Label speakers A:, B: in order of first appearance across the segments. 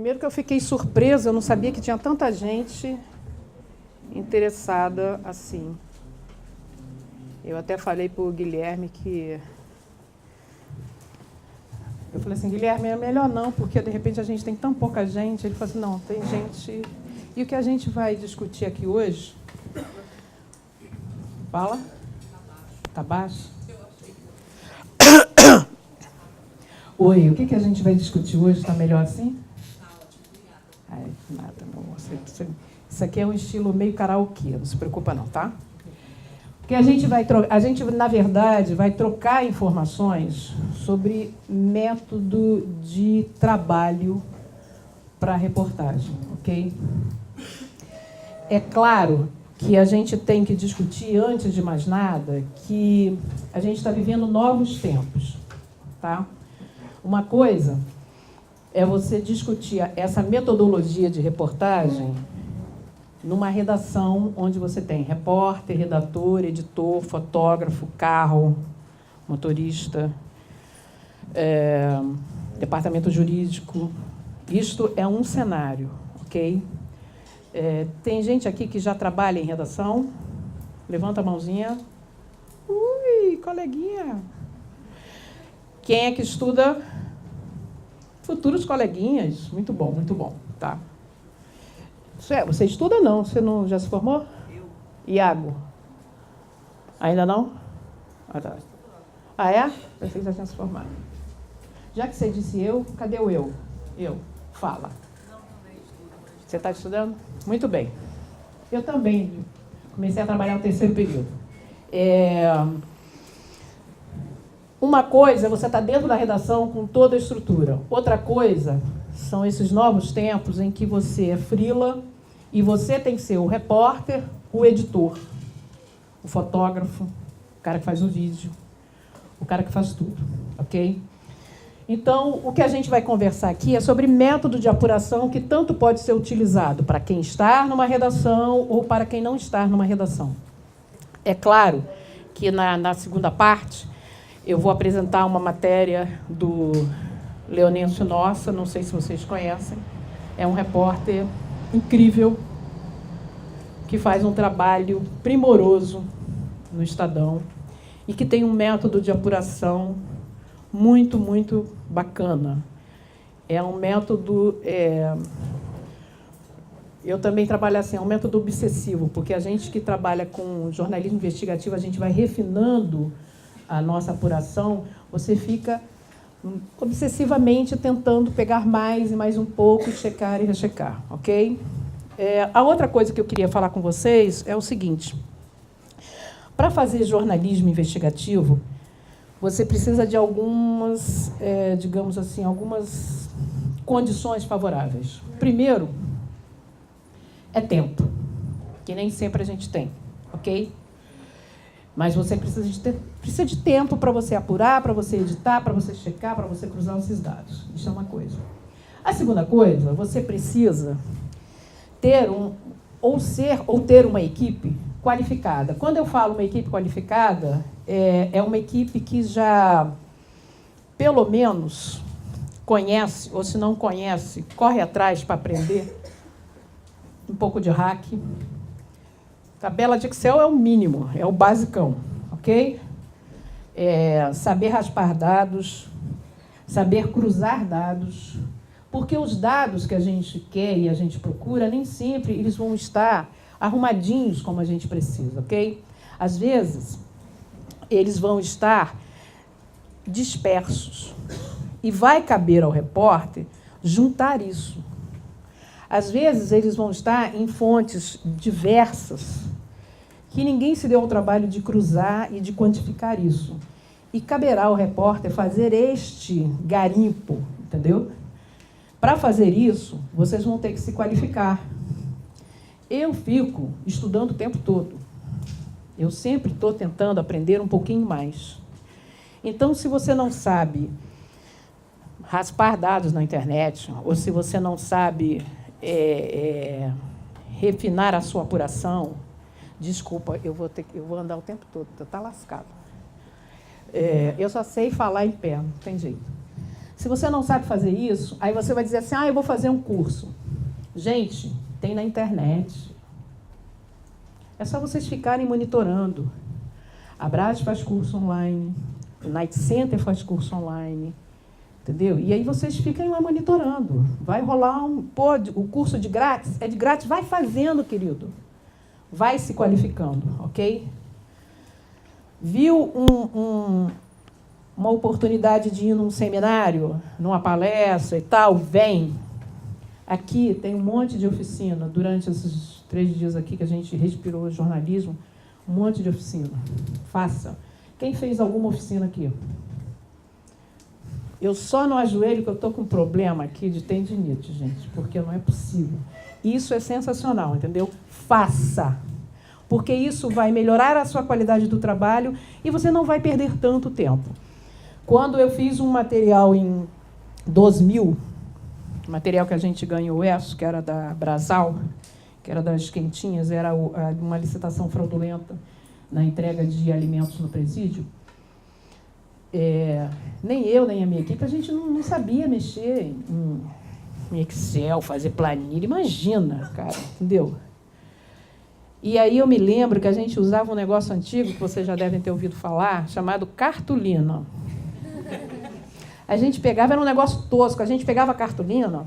A: Primeiro que eu fiquei surpresa, eu não sabia que tinha tanta gente interessada assim. Eu até falei para o Guilherme que... Eu falei assim, Guilherme, é melhor não, porque de repente a gente tem tão pouca gente. Ele falou assim, não, tem gente... E o que a gente vai discutir aqui hoje... Fala? Tá baixo? Oi, o que a gente vai discutir hoje? Está melhor assim? Ai, nada, não. Isso aqui é um estilo meio karaokê, não se preocupa não, tá? Porque a gente, na verdade, vai trocar informações sobre método de trabalho para reportagem, ok? É claro que a gente tem que discutir, antes de mais nada, que a gente está vivendo novos tempos, tá? Uma coisa é você discutir essa metodologia de reportagem numa redação onde você tem repórter, redator, editor, fotógrafo, carro, motorista, departamento jurídico. Isto é um cenário, ok? Tem gente aqui que já trabalha em redação? Levanta a mãozinha. Ui, coleguinha. Quem é que estuda? Futuros coleguinhas. Muito bom, tá? Você estuda não? Você não já se formou? Eu. Iago? Ainda não? Ah, tá. Ah, é? Pensei que já tinha se formado. Já que você disse eu, cadê o eu? Eu. Fala. Não, também estudo. Você está estudando? Muito bem. Eu também comecei a trabalhar no terceiro período. Uma coisa é você estar dentro da redação com toda a estrutura. Outra coisa são esses novos tempos em que você é freela e você tem que ser o repórter, o editor, o fotógrafo, o cara que faz o vídeo, o cara que faz tudo, ok? Então, o que a gente vai conversar aqui é sobre método de apuração que tanto pode ser utilizado para quem está numa redação ou para quem não está numa redação. É claro que na segunda parte eu vou apresentar uma matéria do Leonêncio Nossa, não sei se vocês conhecem, é um repórter incrível, que faz um trabalho primoroso no Estadão e que tem um método de apuração muito, muito bacana. É um método... Eu também trabalho assim, é um método obsessivo, porque a gente que trabalha com jornalismo investigativo, a gente vai refinando a nossa apuração, você fica obsessivamente tentando pegar mais e mais um pouco, checar e rechecar, ok? A outra coisa que eu queria falar com vocês é o seguinte. Para fazer jornalismo investigativo, você precisa de algumas, digamos assim, algumas condições favoráveis. Primeiro, é tempo, que nem sempre a gente tem, ok? Mas você precisa de tempo para você apurar, para você editar, para você checar, para você cruzar esses dados. Isso é uma coisa. A segunda coisa, você precisa ter ter uma equipe qualificada. Quando eu falo uma equipe qualificada, é uma equipe que já, pelo menos, conhece, ou se não conhece, corre atrás para aprender um pouco de hack. Tabela de Excel é o mínimo, é o basicão, ok? Saber raspar dados, saber cruzar dados, porque os dados que a gente quer e a gente procura, nem sempre eles vão estar arrumadinhos como a gente precisa, ok? Às vezes, eles vão estar dispersos e vai caber ao repórter juntar isso. Às vezes, eles vão estar em fontes diversas, que ninguém se deu ao trabalho de cruzar e de quantificar isso. E caberá ao repórter fazer este garimpo, entendeu? Para fazer isso, vocês vão ter que se qualificar. Eu fico estudando o tempo todo. Eu sempre estou tentando aprender um pouquinho mais. Então, se você não sabe raspar dados na internet, ou se você não sabe refinar a sua apuração, desculpa, eu vou andar o tempo todo, está lascado. Eu só sei falar em pé, não tem jeito. Se você não sabe fazer isso, aí você vai dizer assim, eu vou fazer um curso. Gente, tem na internet. É só vocês ficarem monitorando. A Brás faz curso online, o Night Center faz curso online, entendeu? E aí vocês ficam lá monitorando. Vai rolar o curso de grátis? É de grátis? Vai fazendo, querido. Vai se qualificando, ok? Viu uma oportunidade de ir num seminário, numa palestra e tal? Vem. Aqui tem um monte de oficina. Durante esses 3 dias aqui que a gente respirou jornalismo, um monte de oficina. Faça. Quem fez alguma oficina aqui? Eu só não ajoelho que eu estou com um problema aqui de tendinite, gente, porque não é possível. Isso é sensacional, entendeu? Faça. Porque isso vai melhorar a sua qualidade do trabalho e você não vai perder tanto tempo. Quando eu fiz um material em 2000, material que a gente ganhou, que era da Brasal, que era das quentinhas, era uma licitação fraudulenta na entrega de alimentos no presídio. Nem eu, nem a minha equipe, a gente não sabia mexer em Excel, fazer planilha. Imagina, cara, entendeu? E aí eu me lembro que a gente usava um negócio antigo, que vocês já devem ter ouvido falar, chamado cartolina. A gente pegava, era um negócio tosco, a gente pegava a cartolina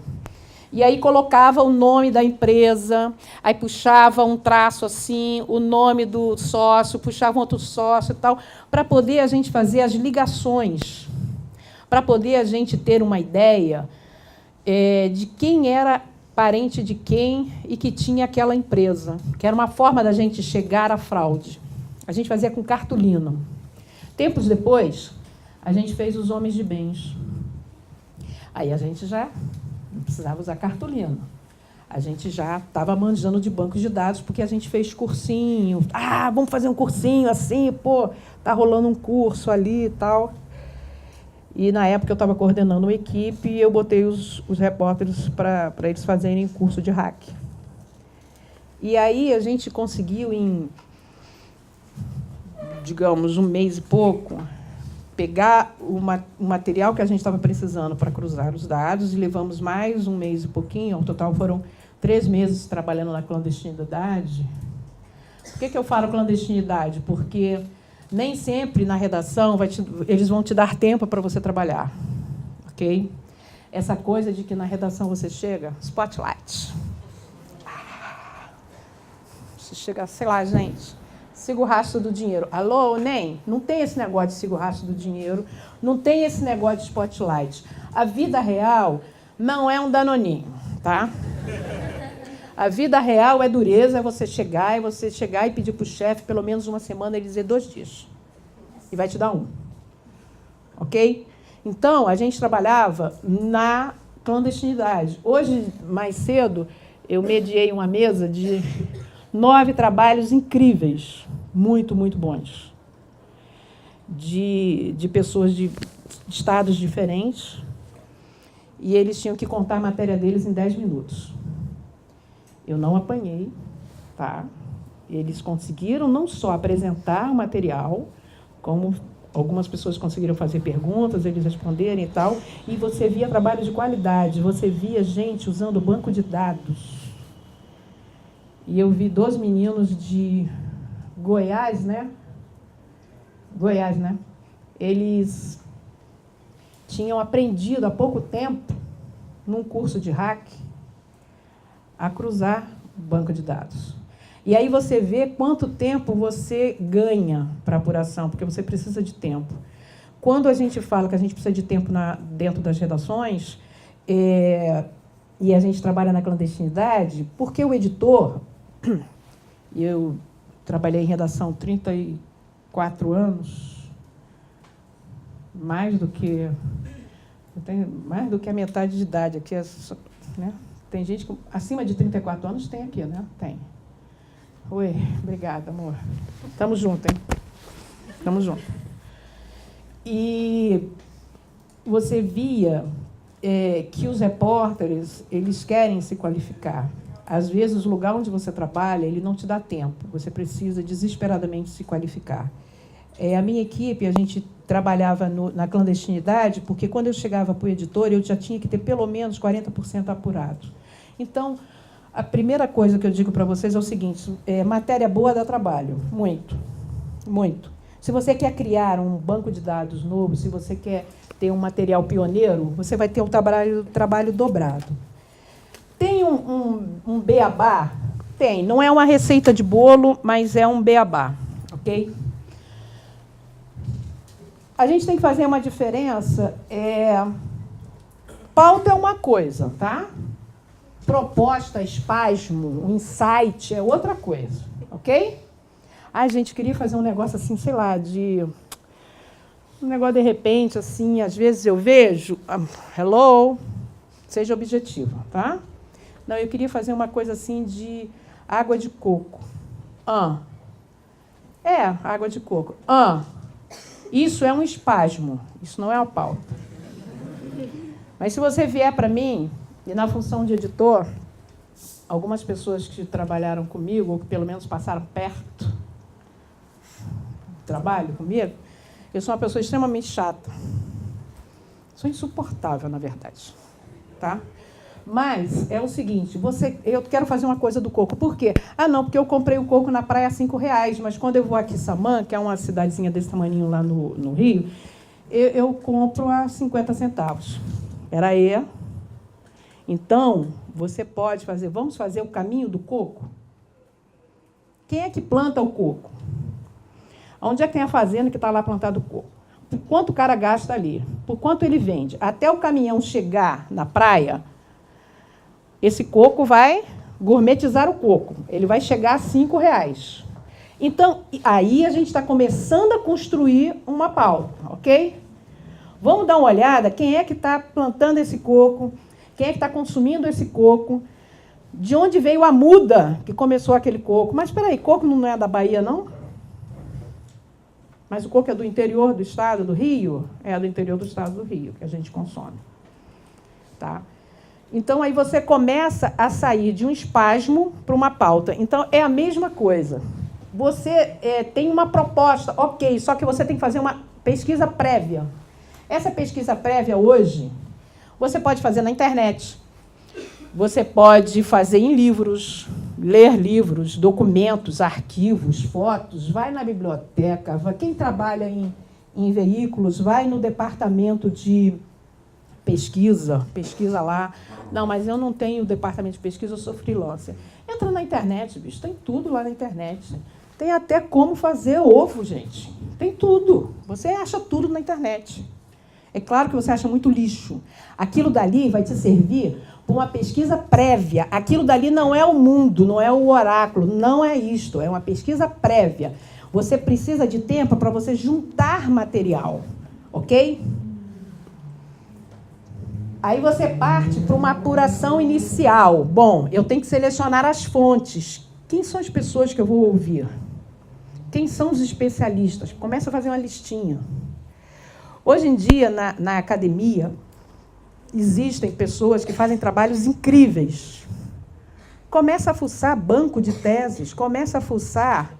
A: e aí colocava o nome da empresa, aí puxava um traço assim, o nome do sócio, puxava um outro sócio e tal, para poder a gente fazer as ligações, para poder a gente ter uma ideia de quem era parente de quem e que tinha aquela empresa, que era uma forma da gente chegar à fraude. A gente fazia com cartolina. Tempos depois, a gente fez os homens de bens. Aí a gente já não precisava usar cartolina. A gente já estava manjando de banco de dados, porque a gente fez cursinho. Vamos fazer um cursinho assim, tá rolando um curso ali e tal. E, na época, eu estava coordenando uma equipe e eu botei os repórteres para eles fazerem curso de hack. E aí a gente conseguiu, em, digamos, 1 mês e pouco, pegar o material que a gente estava precisando para cruzar os dados e levamos mais 1 mês e pouquinho. Ao total, foram 3 meses trabalhando na clandestinidade. Por que eu falo clandestinidade? Porque nem sempre na redação eles vão te dar tempo para você trabalhar, ok? Essa coisa de que na redação você chega, spotlight. Você chega, sei lá, gente, siga o rastro do dinheiro. Alô, NEM? Não tem esse negócio de siga o rastro do dinheiro, não tem esse negócio de spotlight. A vida real não é um danoninho, tá? A vida real é dureza, é você chegar e pedir para o chefe pelo menos 1 semana e ele dizer 2 dias. E vai te dar 1. Ok? Então, a gente trabalhava na clandestinidade. Hoje, mais cedo, eu mediei uma mesa de 9 trabalhos incríveis, muito, muito bons. De pessoas de estados diferentes. E eles tinham que contar a matéria deles em 10 minutos. Eu não apanhei, tá? Eles conseguiram não só apresentar o material, como algumas pessoas conseguiram fazer perguntas, eles responderem e tal, e você via trabalho de qualidade, você via gente usando banco de dados. E eu vi 2 meninos de Goiás, né? Eles tinham aprendido há pouco tempo, num curso de hack, a cruzar o banco de dados. E aí você vê quanto tempo você ganha para apuração, porque você precisa de tempo. Quando a gente fala que a gente precisa de tempo dentro das redações, e a gente trabalha na clandestinidade, porque o editor, eu trabalhei em redação 34 anos, mais do que a metade de idade aqui, né? Tem gente com acima de 34 anos, tem aqui, né? Tem. Oi, obrigada, amor. Estamos juntos, hein? Estamos juntos. E você via que os repórteres, eles querem se qualificar. Às vezes, o lugar onde você trabalha, ele não te dá tempo. Você precisa desesperadamente se qualificar. A minha equipe, a gente trabalhava na clandestinidade, porque quando eu chegava para o editor, eu já tinha que ter pelo menos 40% apurado. Então, a primeira coisa que eu digo para vocês é o seguinte, matéria boa dá trabalho, muito, muito. Se você quer criar um banco de dados novo, se você quer ter um material pioneiro, você vai ter um trabalho dobrado. Tem um beabá? Tem. Não é uma receita de bolo, mas é um beabá, ok? A gente tem que fazer uma diferença. Pauta é uma coisa, tá? Proposta, espasmo, um insight é outra coisa, ok? A gente queria fazer um negócio assim, sei lá, um negócio de repente, assim, às vezes eu vejo, hello, seja objetivo, tá? Não, eu queria fazer uma coisa assim de água de coco. Água de coco. Isso é um espasmo, isso não é uma pauta. Mas se você vier para mim, e na função de editor, algumas pessoas que trabalharam comigo, ou que pelo menos passaram perto do trabalho comigo, eu sou uma pessoa extremamente chata. Sou insuportável, na verdade. Tá? Mas é o seguinte, eu quero fazer uma coisa do coco. Por quê? Não, porque eu comprei o coco na praia a R$5, mas quando eu vou aqui em Samã, que é uma cidadezinha desse tamanho lá no Rio, eu compro a 50 centavos. Então, você pode fazer, vamos fazer o caminho do coco? Quem é que planta o coco? Onde é que tem a fazenda que está lá plantado o coco? Por quanto o cara gasta ali? Por quanto ele vende? Até o caminhão chegar na praia, esse coco vai gourmetizar o coco. Ele vai chegar a R$5. Então, aí a gente está começando a construir uma pauta, ok? Vamos dar uma olhada quem é que está plantando esse coco, quem é que está consumindo esse coco, de onde veio a muda que começou aquele coco. Mas, espera aí, coco não é da Bahia, não? Mas o coco é do interior do estado do Rio? É do interior do estado do Rio que a gente consome. Tá? Então, aí você começa a sair de um espasmo para uma pauta. Então, é a mesma coisa. Você tem uma proposta, ok, só que você tem que fazer uma pesquisa prévia. Essa pesquisa prévia, hoje, você pode fazer na internet. Você pode fazer em livros, ler livros, documentos, arquivos, fotos, vai na biblioteca, quem trabalha em veículos, vai no departamento de pesquisa lá. Não, mas eu não tenho departamento de pesquisa, eu sou freelancer. Entra na internet, bicho, tem tudo lá na internet. Tem até como fazer ovo, gente. Tem tudo. Você acha tudo na internet. É claro que você acha muito lixo. Aquilo dali vai te servir para uma pesquisa prévia. Aquilo dali não é o mundo, não é o oráculo, não é isto. É uma pesquisa prévia. Você precisa de tempo para você juntar material. Ok? Aí você parte para uma apuração inicial. Bom, eu tenho que selecionar as fontes. Quem são as pessoas que eu vou ouvir? Quem são os especialistas? Começa a fazer uma listinha. Hoje em dia, na academia, existem pessoas que fazem trabalhos incríveis. Começa a fuçar banco de teses, começa a fuçar.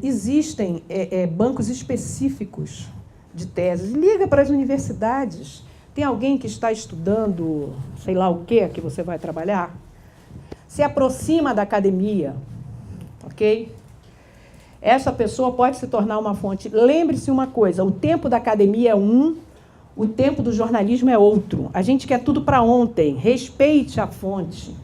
A: Existem bancos específicos de teses. Liga para as universidades. Tem alguém que está estudando, sei lá o que você vai trabalhar? Se aproxima da academia, ok? Essa pessoa pode se tornar uma fonte. Lembre-se uma coisa, o tempo da academia é um, o tempo do jornalismo é outro. A gente quer tudo para ontem. Respeite a fonte.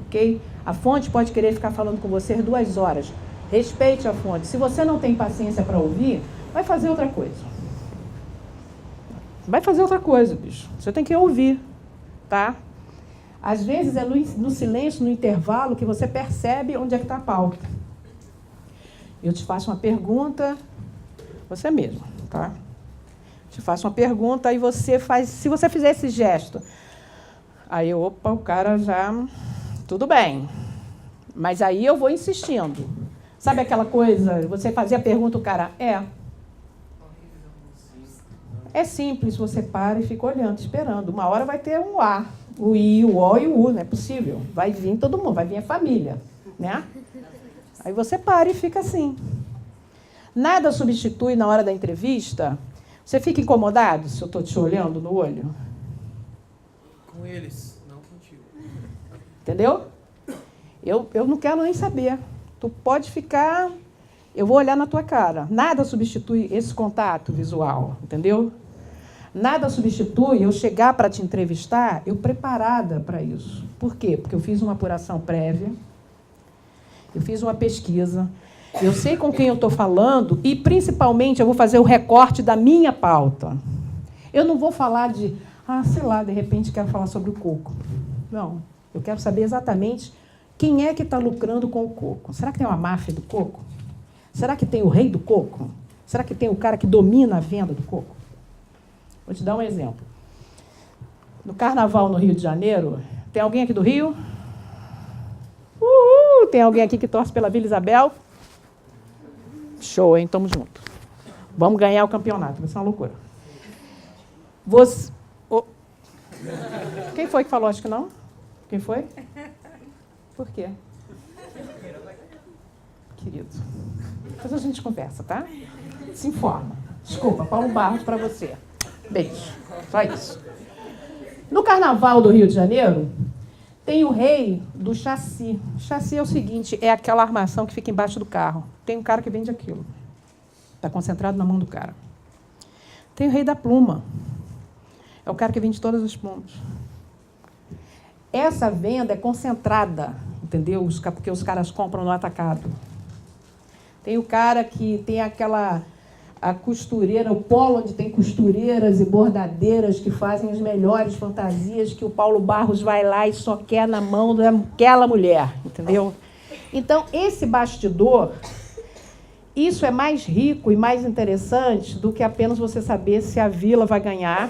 A: Ok? A fonte pode querer ficar falando com você 2 horas. Respeite a fonte. Se você não tem paciência para ouvir, vai fazer outra coisa. Vai fazer outra coisa, bicho. Você tem que ouvir, tá? Às vezes é no silêncio, no intervalo, que você percebe onde é que está a pauta. Eu te faço uma pergunta, você mesmo, tá? Te faço uma pergunta e você faz. Se você fizer esse gesto, aí, opa, o cara já. Tudo bem. Mas aí eu vou insistindo. Sabe aquela coisa? Você fazia a pergunta, o cara. É simples, você para e fica olhando, esperando. Uma hora vai ter um A, o I, o O e o U, não é possível. Vai vir todo mundo, vai vir a família, né? Aí você para e fica assim. Nada substitui na hora da entrevista. Você fica incomodado se eu estou te olhando no olho?
B: Com eles, não contigo.
A: Entendeu? Eu não quero nem saber. Tu pode ficar... Eu vou olhar na tua cara. Nada substitui esse contato visual, entendeu? Nada substitui eu chegar para te entrevistar, eu preparada para isso. Por quê? Porque eu fiz uma apuração prévia, eu fiz uma pesquisa, eu sei com quem eu estou falando e, principalmente, eu vou fazer o recorte da minha pauta. Eu não vou falar de, sei lá, de repente quero falar sobre o coco. Não, eu quero saber exatamente quem é que está lucrando com o coco. Será que tem uma máfia do coco? Será que tem o rei do coco? Será que tem o cara que domina a venda do coco? Vou te dar um exemplo. No Carnaval no Rio de Janeiro, tem alguém aqui do Rio? Tem alguém aqui que torce pela Vila Isabel? Show, hein? Tamo junto. Vamos ganhar o campeonato. Vai ser uma loucura. Quem foi que falou? Acho que não. Quem foi? Por quê? Querido. Depois a gente conversa, tá? Se informa. Desculpa, Paulo Barros para você. Beijo. Só isso. No Carnaval do Rio de Janeiro, tem o rei do chassi. O chassi é o seguinte, é aquela armação que fica embaixo do carro. Tem um cara que vende aquilo. Está concentrado na mão do cara. Tem o rei da pluma. É o cara que vende todas as plumas. Essa venda é concentrada, entendeu? Porque os caras compram no atacado. Tem o cara que tem a costureira, o polo onde tem costureiras e bordadeiras que fazem as melhores fantasias que o Paulo Barros vai lá e só quer na mão daquela mulher, entendeu? Então, esse bastidor, isso é mais rico e mais interessante do que apenas você saber se a Vila vai ganhar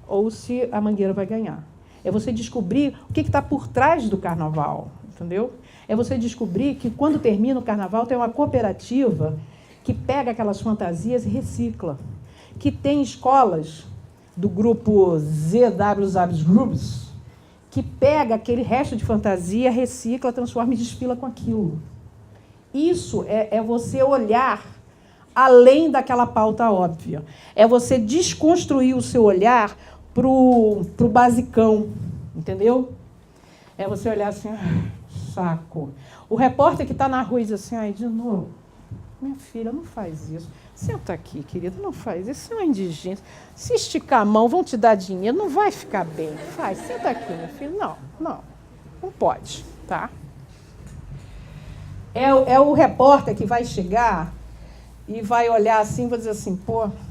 A: ou se a Mangueira vai ganhar. É você descobrir o que está por trás do carnaval, entendeu? É você descobrir que, quando termina o carnaval, tem uma cooperativa que pega aquelas fantasias e recicla. Que tem escolas do grupo ZWZ Groups que pega aquele resto de fantasia, recicla, transforma e desfila com aquilo. Isso é você olhar além daquela pauta óbvia. É você desconstruir o seu olhar pro basicão, entendeu? É você olhar assim, saco. O repórter que está na rua diz assim, de novo, minha filha, não faz isso. Senta aqui, querida, não faz isso. Isso é uma indigência. Se esticar a mão, vão te dar dinheiro, não vai ficar bem. Faz, senta aqui, minha filha. Não pode, tá? É o repórter que vai chegar e vai olhar assim e vai dizer assim,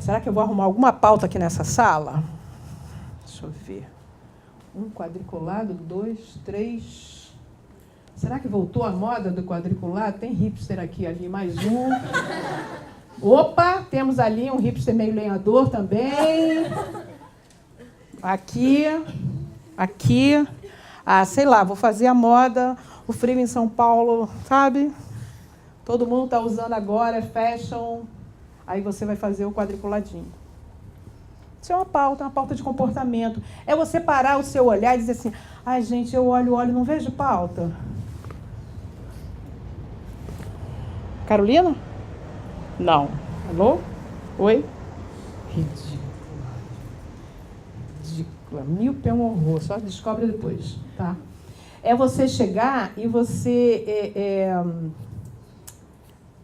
A: será que eu vou arrumar alguma pauta aqui nessa sala? Deixa eu ver. 1 quadriculado, 2, 3... Será que voltou a moda do quadriculado? Tem hipster aqui, ali, mais um. Opa, temos ali um hipster meio lenhador também. Aqui. Sei lá, vou fazer a moda, o frio em São Paulo, sabe? Todo mundo está usando agora, fashion. Aí você vai fazer o quadriculadinho. Isso é uma pauta de comportamento. É você parar o seu olhar e dizer assim, gente, eu olho, não vejo pauta. Carolina? Não. Alô? Oi? Ridícula. Míope é um horror. Só descobre depois, tá? É você chegar e você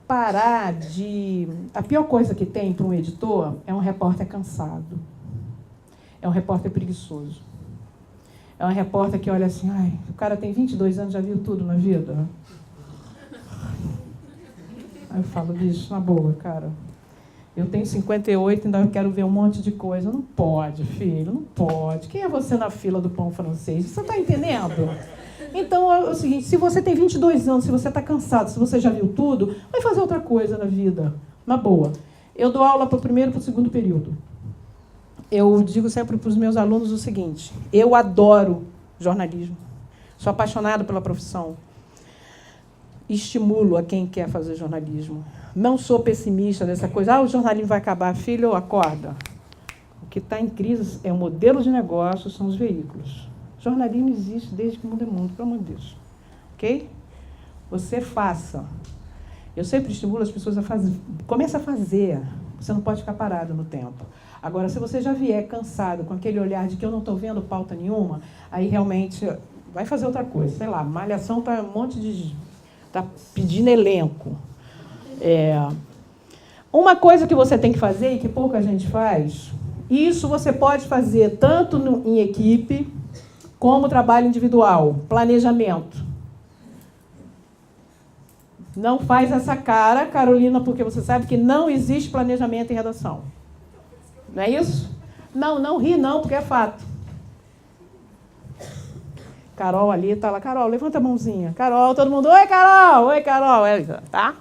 A: parar de... A pior coisa que tem para um editor é um repórter cansado. É um repórter preguiçoso. É um repórter que olha assim, o cara tem 22 anos, já viu tudo na vida? Aí eu falo, bicho, na boa, cara. Eu tenho 58, ainda quero ver um monte de coisa. Não pode, filho, não pode. Quem é você na fila do pão francês? Você está entendendo? Então, é o seguinte, se você tem 22 anos, se você está cansado, se você já viu tudo, vai fazer outra coisa na vida. Na boa. Eu dou aula para o primeiro e para o segundo período. Eu digo sempre para os meus alunos o seguinte, eu adoro jornalismo. Sou apaixonada pela profissão. Estimulo a quem quer fazer jornalismo. Não sou pessimista dessa coisa, o jornalismo vai acabar. Filho, acorda. O que está em crise é o modelo de negócio, são os veículos. O jornalismo existe desde que o mundo é mundo, pelo amor de Deus. Ok? Você faça. Eu sempre estimulo as pessoas a fazer. Começa a fazer. Você não pode ficar parado no tempo. Agora, se você já vier cansado, com aquele olhar de que eu não estou vendo pauta nenhuma, aí realmente vai fazer outra coisa. Sei lá, Malhação está um monte de... Está pedindo elenco. Uma coisa que você tem que fazer e que pouca gente faz, isso você pode fazer tanto em equipe como trabalho individual, planejamento. Não faz essa cara, Carolina, porque você sabe que não existe planejamento em redação. Não é isso? Não ri não, porque é fato. Carol ali, tá lá. Carol, levanta a mãozinha. Carol, todo mundo, oi, Carol, oi, Carol. Tá?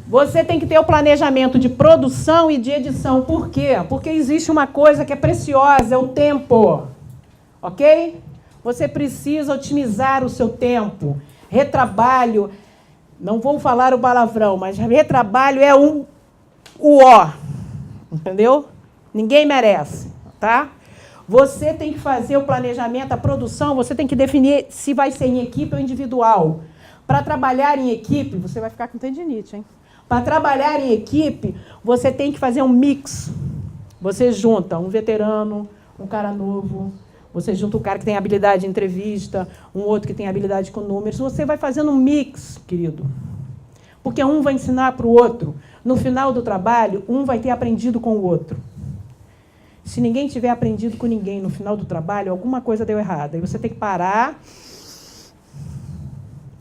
A: Você tem que ter o planejamento de produção e de edição. Por quê? Porque existe uma coisa que é preciosa, é o tempo. Ok? Você precisa otimizar o seu tempo. Retrabalho, não vou falar o palavrão, mas retrabalho é o ó. Entendeu? Ninguém merece, tá? Você tem que fazer o planejamento, a produção, você tem que definir se vai ser em equipe ou individual. Para trabalhar em equipe, você vai ficar com tendinite, hein? Para trabalhar em equipe, você tem que fazer um mix. Você junta um veterano, um cara novo, você junta um cara que tem habilidade de entrevista, um outro que tem habilidade com números. Você vai fazendo um mix, querido. Porque um vai ensinar para o outro. No final do trabalho, um vai ter aprendido com o outro. Se ninguém tiver aprendido com ninguém no final do trabalho, alguma coisa deu errado. Aí você tem que parar,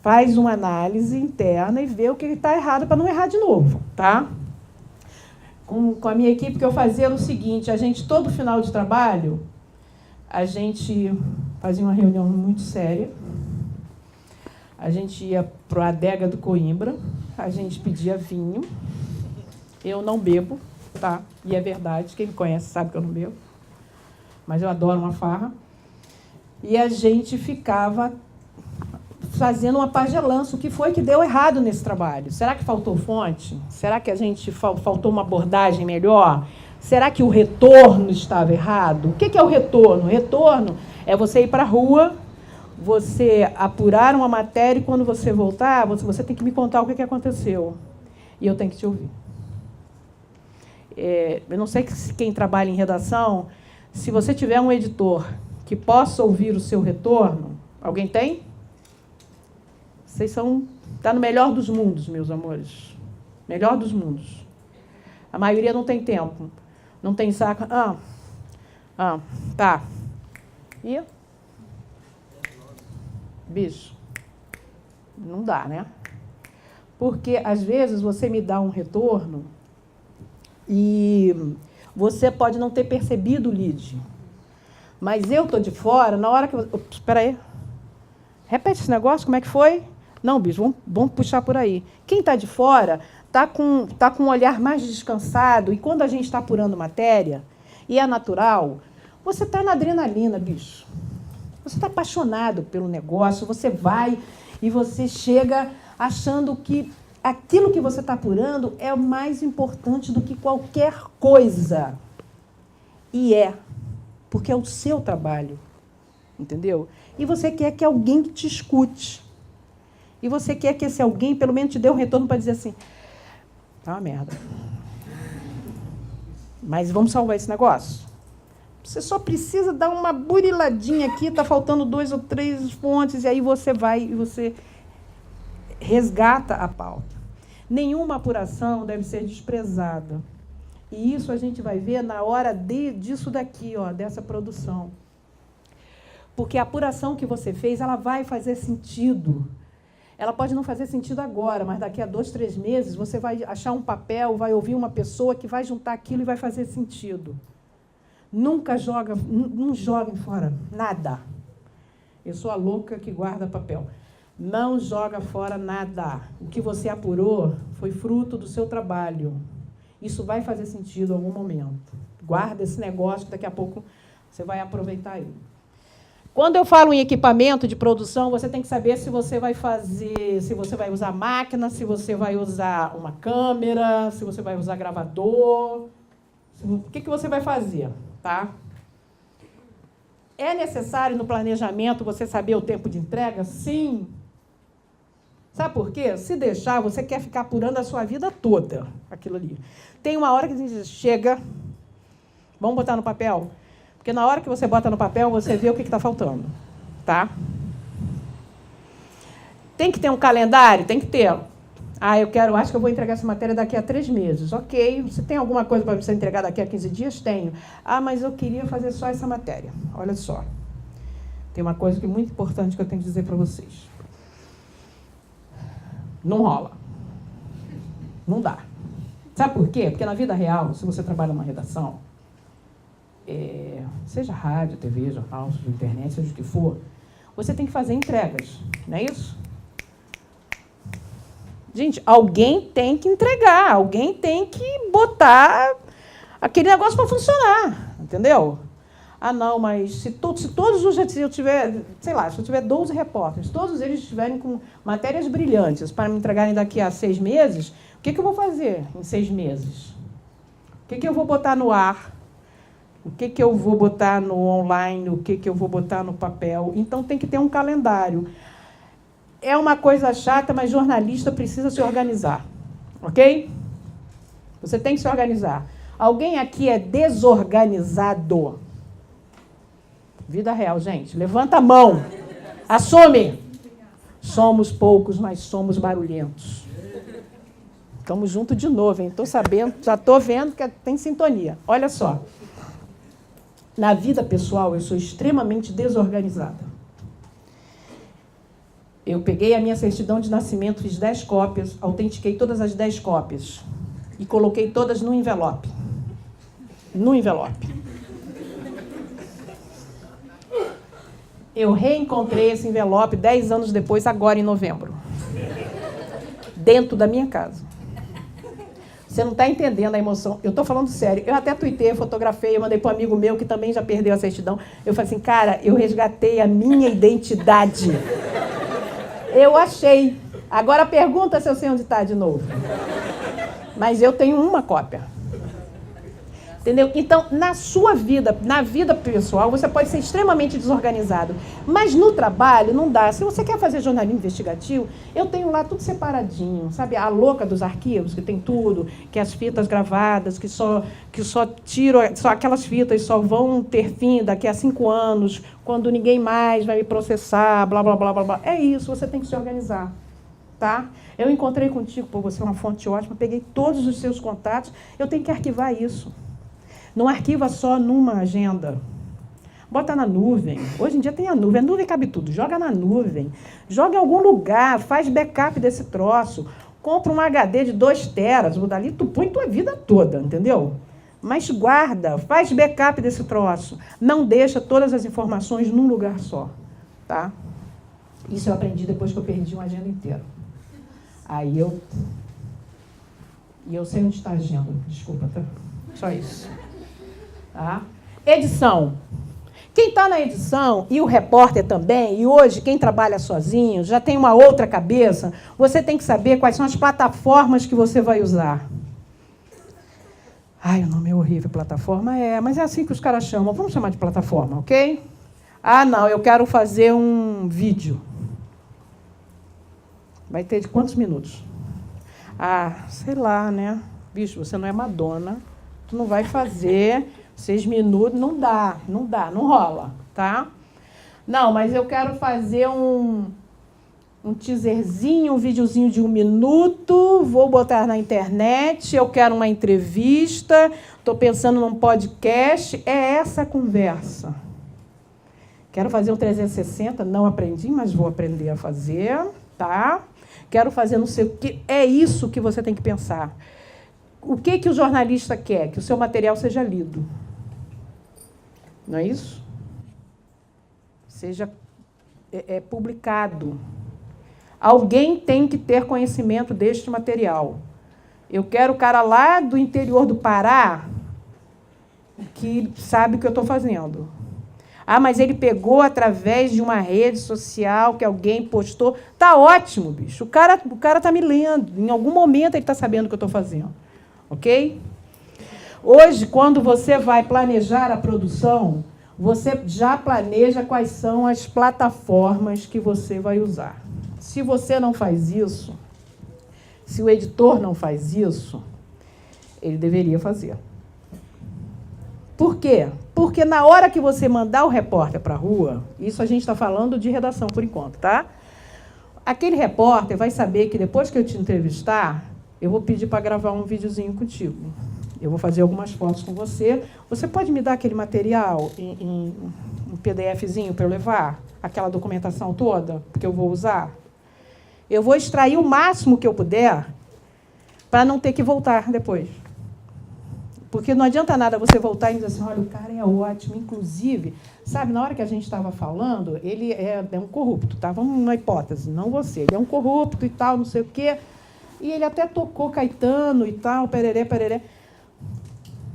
A: faz uma análise interna e vê o que está errado para não errar de novo, tá? Com a minha equipe, que eu fazia era o seguinte, a gente, todo final de trabalho, a gente fazia uma reunião muito séria, a gente ia para a adega do Coimbra, a gente pedia vinho, eu não bebo, tá? E é verdade, quem me conhece sabe que eu não bebo, mas eu adoro uma farra, e a gente ficava fazendo uma pagelança, o que foi que deu errado nesse trabalho? Será que faltou fonte? Será que a gente faltou uma abordagem melhor? Será que o retorno estava errado? O que é o retorno? O retorno é você ir para a rua, você apurar uma matéria e quando você voltar, você tem que me contar o que aconteceu. E eu tenho que te ouvir. Eu não sei quem trabalha em redação, se você tiver um editor que possa ouvir o seu retorno, alguém tem? Vocês são... Está no melhor dos mundos, meus amores. Melhor dos mundos. A maioria não tem tempo. Não tem saco. Tá. E? Bicho. Não dá, né? Porque, às vezes, você me dá um retorno e você pode não ter percebido o lead. Mas eu estou de fora, na hora que... Espera aí. Repete esse negócio, como é que foi? Não, bicho, vamos puxar por aí. Quem está de fora está com um olhar mais descansado, e quando a gente está apurando matéria, e é natural, você está na adrenalina, bicho. Você está apaixonado pelo negócio, você vai e você chega achando que aquilo que você está apurando é o mais importante do que qualquer coisa. E porque é o seu trabalho, entendeu? E você quer que alguém te escute. E você quer que esse alguém, pelo menos, te dê um retorno para dizer assim, tá uma merda. Mas vamos salvar esse negócio? Você só precisa dar uma buriladinha aqui, está faltando 2 ou 3 fontes, e aí você vai e você resgata a pauta. Nenhuma apuração deve ser desprezada. E isso a gente vai ver na hora disso daqui, ó, dessa produção. Porque a apuração que você fez, ela vai fazer sentido. Ela pode não fazer sentido agora, mas daqui a 2, 3 meses você vai achar um papel, vai ouvir uma pessoa que vai juntar aquilo e vai fazer sentido. Nunca não joguem fora nada. Eu sou a louca que guarda papel. Não joga fora nada. O que você apurou foi fruto do seu trabalho. Isso vai fazer sentido em algum momento. Guarda esse negócio que daqui a pouco você vai aproveitar ele. Quando eu falo em equipamento de produção, você tem que saber se você vai usar máquina, se você vai usar uma câmera, se você vai usar gravador. O que você vai fazer, tá? É necessário no planejamento você saber o tempo de entrega? Sim. Sabe por quê? Se deixar, você quer ficar apurando a sua vida toda, aquilo ali. Tem uma hora que a gente diz, chega, vamos botar no papel? Porque na hora que você bota no papel, você vê o que está faltando, tá? Tem que ter um calendário? Tem que ter. Acho que eu vou entregar essa matéria daqui a 3 meses. Ok, você tem alguma coisa para você entregar daqui a 15 dias? Tenho. Mas eu queria fazer só essa matéria. Olha só. Tem uma coisa que é muito importante que eu tenho que dizer para vocês. Não rola. Não dá. Sabe por quê? Porque na vida real, se você trabalha numa redação, seja rádio, TV, jornal, internet, seja o que for, você tem que fazer entregas, não é isso? Gente, alguém tem que entregar, alguém tem que botar aquele negócio para funcionar, entendeu? Não, mas se todos os... Se eu tiver, sei lá, se eu tiver 12 repórteres, todos eles estiverem com matérias brilhantes para me entregarem daqui a 6 meses, o que eu vou fazer em 6 meses? O que eu vou botar no ar? O que eu vou botar no online? O que eu vou botar no papel? Então, tem que ter um calendário. É uma coisa chata, mas jornalista precisa se organizar. Ok? Você tem que se organizar. Alguém aqui é desorganizado? Vida real, gente. Levanta a mão. Assume. Somos poucos, mas somos barulhentos. Estamos juntos de novo, hein? Estou sabendo, já estou vendo que tem sintonia. Olha só. Na vida pessoal, eu sou extremamente desorganizada. Eu peguei a minha certidão de nascimento, fiz 10 cópias, autentiquei todas as 10 cópias e coloquei todas no envelope. No envelope. Eu reencontrei esse envelope 10 anos depois, agora em novembro. Dentro da minha casa. Você não está entendendo a emoção. Eu estou falando sério. Eu até tuitei, fotografei, eu mandei para um amigo meu que também já perdeu a certidão. Eu falei assim, cara, eu resgatei a minha identidade. Eu achei. Agora pergunta se eu sei onde está de novo. Mas eu tenho uma cópia. Entendeu? Então, na sua vida, na vida pessoal, você pode ser extremamente desorganizado. Mas no trabalho, não dá. Se você quer fazer jornalismo investigativo, eu tenho lá tudo separadinho. Sabe? A louca dos arquivos, que tem tudo, que as fitas gravadas, que só tiro, só aquelas fitas só vão ter fim daqui a 5 anos, quando ninguém mais vai me processar, blá, blá, blá, blá, blá. É isso, você tem que se organizar. Tá? Eu encontrei contigo, por você é uma fonte ótima, peguei todos os seus contatos, eu tenho que arquivar isso. Não arquiva só numa agenda. Bota na nuvem. Hoje em dia tem a nuvem. A nuvem cabe tudo. Joga na nuvem. Joga em algum lugar. Faz backup desse troço. Compra um HD de 2 teras. Dali tu põe tua vida toda, entendeu? Mas guarda. Faz backup desse troço. Não deixa todas as informações num lugar só. Tá? Isso eu aprendi depois que eu perdi uma agenda inteira. Aí eu sei onde está a agenda. Desculpa, tá? Só isso. Tá? Edição. Quem está na edição, e o repórter também, e hoje quem trabalha sozinho, já tem uma outra cabeça, você tem que saber quais são as plataformas que você vai usar. O nome é horrível, plataforma mas é assim que os caras chamam. Vamos chamar de plataforma, ok? Não, eu quero fazer um vídeo. Vai ter de quantos minutos? Sei lá, né? Bicho, você não é Madonna, tu não vai fazer 6 minutos, não dá, não rola, tá? Não, mas eu quero fazer um teaserzinho, um videozinho de 1 minuto, vou botar na internet, eu quero uma entrevista, estou pensando num podcast, é essa a conversa. Quero fazer um 360, não aprendi, mas vou aprender a fazer, tá? Quero fazer não sei o quê, é isso que você tem que pensar. O que o jornalista quer? Que o seu material seja lido. Não é isso? Seja publicado. Alguém tem que ter conhecimento deste material. Eu quero o cara lá do interior do Pará que sabe o que eu estou fazendo. Mas ele pegou através de uma rede social que alguém postou. Tá ótimo, bicho. O cara está me lendo. Em algum momento ele está sabendo o que eu estou fazendo. Ok? Hoje, quando você vai planejar a produção, você já planeja quais são as plataformas que você vai usar. Se você não faz isso, se o editor não faz isso, ele deveria fazer. Por quê? Porque na hora que você mandar o repórter para a rua, isso a gente está falando de redação por enquanto, tá? Aquele repórter vai saber que depois que eu te entrevistar, eu vou pedir para gravar um videozinho contigo. Eu vou fazer algumas fotos com você. Você pode me dar aquele material em PDFzinho para eu levar? Aquela documentação toda que eu vou usar? Eu vou extrair o máximo que eu puder para não ter que voltar depois. Porque não adianta nada você voltar e dizer assim, olha, o cara é ótimo. Inclusive, sabe, na hora que a gente estava falando, ele é um corrupto, tá? Vamos numa hipótese, não você. Ele é um corrupto e tal, não sei o quê. E ele até tocou Caetano e tal, pereré, pereré.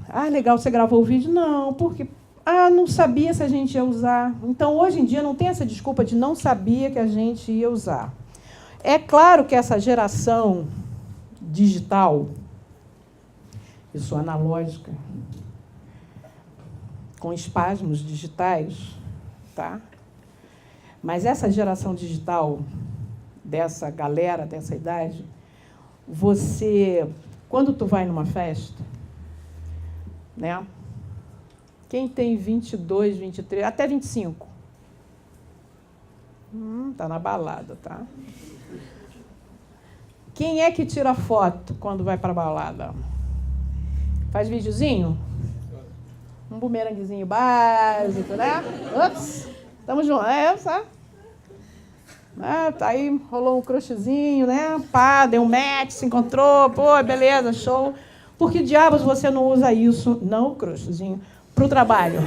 A: Ah, legal, você gravou o vídeo? Não, porque... Ah, não sabia se a gente ia usar. Então, hoje em dia, não tem essa desculpa de não sabia que a gente ia usar. É claro que essa geração digital... Eu sou analógica, com espasmos digitais, tá? Mas essa geração digital, dessa galera, dessa idade, você, quando tu vai numa festa, né? Quem tem 22, 23, até 25? Tá na balada, tá? Quem é que tira foto quando vai para a balada? Faz videozinho? Um bumeranguezinho básico, né? Ups, tamo junto. Sabe? Tá aí, rolou um crushzinho, né? Pá, deu um match, se encontrou, pô, beleza, show. Por que diabos você não usa isso, não o crushzinho, para o trabalho?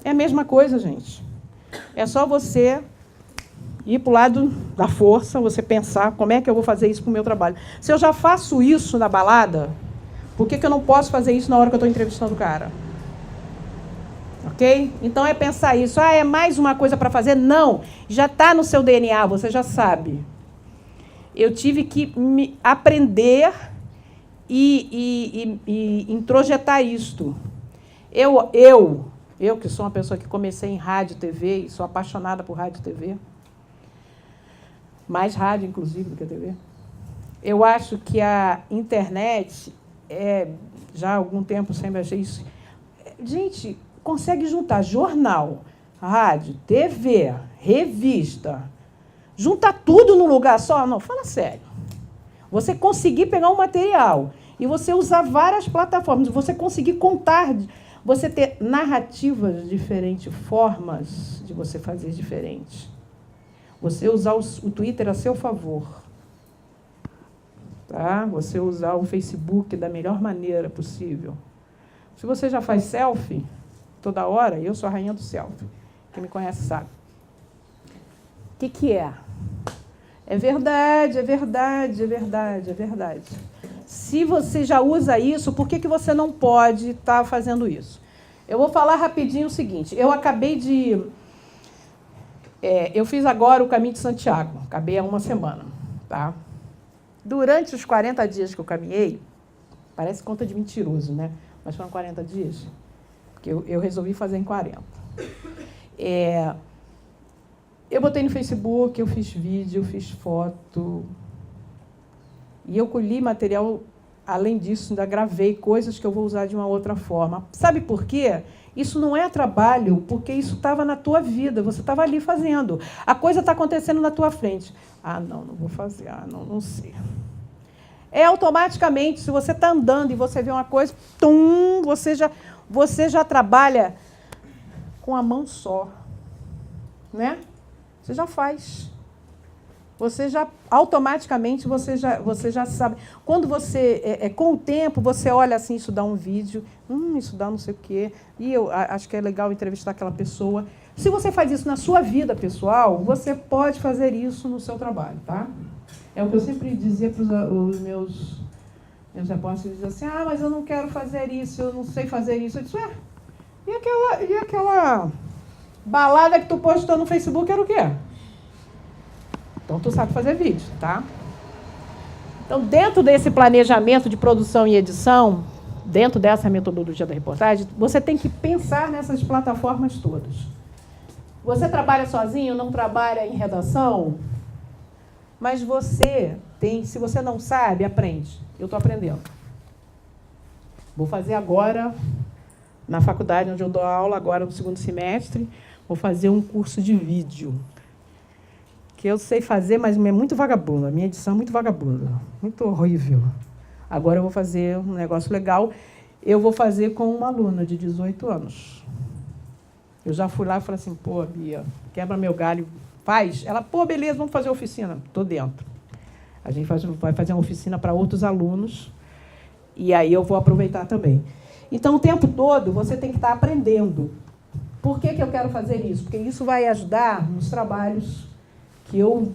A: É a mesma coisa, gente. É só você ir para o lado da força, você pensar como é que eu vou fazer isso para o meu trabalho. Se eu já faço isso na balada... Por que eu não posso fazer isso na hora que eu estou entrevistando o cara? Ok? Então, é pensar isso. Ah, é mais uma coisa para fazer? Não. Já está no seu DNA, você já sabe. Eu tive que aprender e introjetar isto. Eu que sou uma pessoa que comecei em rádio e TV, e sou apaixonada por rádio e TV, mais rádio, inclusive, do que a TV, eu acho que a internet... já há algum tempo sempre achei isso. Gente, consegue juntar jornal, rádio, TV, revista, juntar tudo num lugar só? Não, fala sério. Você conseguir pegar um material e você usar várias plataformas, você conseguir contar, você ter narrativas diferentes, formas de você fazer diferente. Você usar o Twitter a seu favor. Tá? Você usar o Facebook da melhor maneira possível. Se você já faz selfie toda hora, eu sou a rainha do selfie. Quem me conhece sabe. O que é? É verdade, é verdade, é verdade, é verdade. Se você já usa isso, por que você não pode estar fazendo isso? Eu vou falar rapidinho o seguinte. Eu acabei de... eu fiz agora o Caminho de Santiago. Acabei há uma semana. Tá? Durante os 40 dias que eu caminhei, parece conta de mentiroso, né? Mas foram 40 dias, porque eu resolvi fazer em 40. Eu botei no Facebook, eu fiz vídeo, eu fiz foto, e eu colhi material, além disso, ainda gravei coisas que eu vou usar de uma outra forma. Sabe por quê? Isso não é trabalho, porque isso estava na tua vida, você estava ali fazendo. A coisa está acontecendo na tua frente. Ah, não vou fazer, não sei. Automaticamente, se você está andando e você vê uma coisa, você já trabalha com a mão só. Né? Você já faz. Você já, automaticamente, você já sabe. Quando você, com o tempo, você olha assim, isso dá um vídeo, isso dá não sei o quê, e eu acho que é legal entrevistar aquela pessoa. Se você faz isso na sua vida pessoal, você pode fazer isso no seu trabalho, tá? É o que eu sempre dizia para os meus repórteres, eles diziam assim, mas eu não quero fazer isso, eu não sei fazer isso. Eu disse, e aquela balada que tu postou no Facebook era o quê? Então, tu sabe fazer vídeo, tá? Então, dentro desse planejamento de produção e edição, dentro dessa metodologia da reportagem, você tem que pensar nessas plataformas todas. Você trabalha sozinho, não trabalha em redação? Mas você tem, se você não sabe, aprende. Eu estou aprendendo. Vou fazer agora, na faculdade onde eu dou aula, agora no segundo semestre, vou fazer um curso de vídeo. Que eu sei fazer, mas é muito vagabundo. A minha edição é muito vagabunda, muito horrível. Agora eu vou fazer um negócio legal. Eu vou fazer com uma aluna de 18 anos. Eu já fui lá e falei assim, pô, Bia, quebra meu galho, faz. Ela, pô, beleza, vamos fazer oficina. Estou dentro. A gente vai fazer uma oficina para outros alunos, e aí eu vou aproveitar também. Então, o tempo todo, você tem que estar aprendendo. Por que eu quero fazer isso? Porque isso vai ajudar nos trabalhos que eu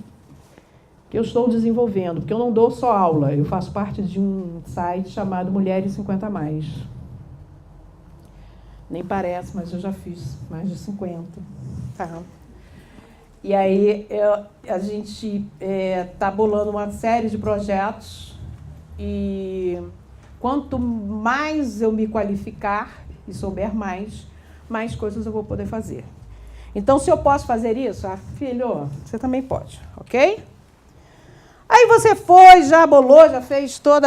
A: estou desenvolvendo. Porque eu não dou só aula, eu faço parte de um site chamado Mulheres 50+. Nem parece, mas eu já fiz mais de 50. Tá. E aí a gente está bolando uma série de projetos e quanto mais eu me qualificar e souber mais coisas eu vou poder fazer. Então, se eu posso fazer isso, filho, você também pode, ok? Aí você foi, já bolou, já fez todo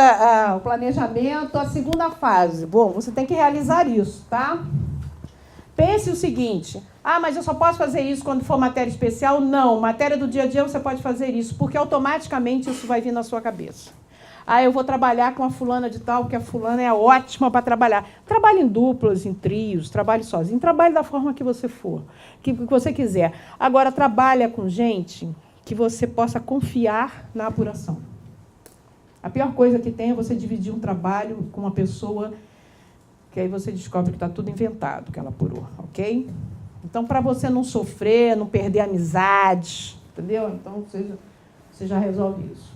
A: o planejamento, a segunda fase. Bom, você tem que realizar isso, tá? Pense o seguinte, mas eu só posso fazer isso quando for matéria especial? Não, matéria do dia a dia você pode fazer isso, porque automaticamente isso vai vir na sua cabeça. Eu vou trabalhar com a fulana de tal, porque a fulana é ótima para trabalhar. Trabalhe em duplas, em trios, trabalhe sozinho, trabalhe da forma que você for, que você quiser. Agora, trabalha com gente que você possa confiar na apuração. A pior coisa que tem é você dividir um trabalho com uma pessoa que aí você descobre que está tudo inventado, que ela apurou, ok? Então, para você não sofrer, não perder amizade, entendeu? Então, você já resolve isso.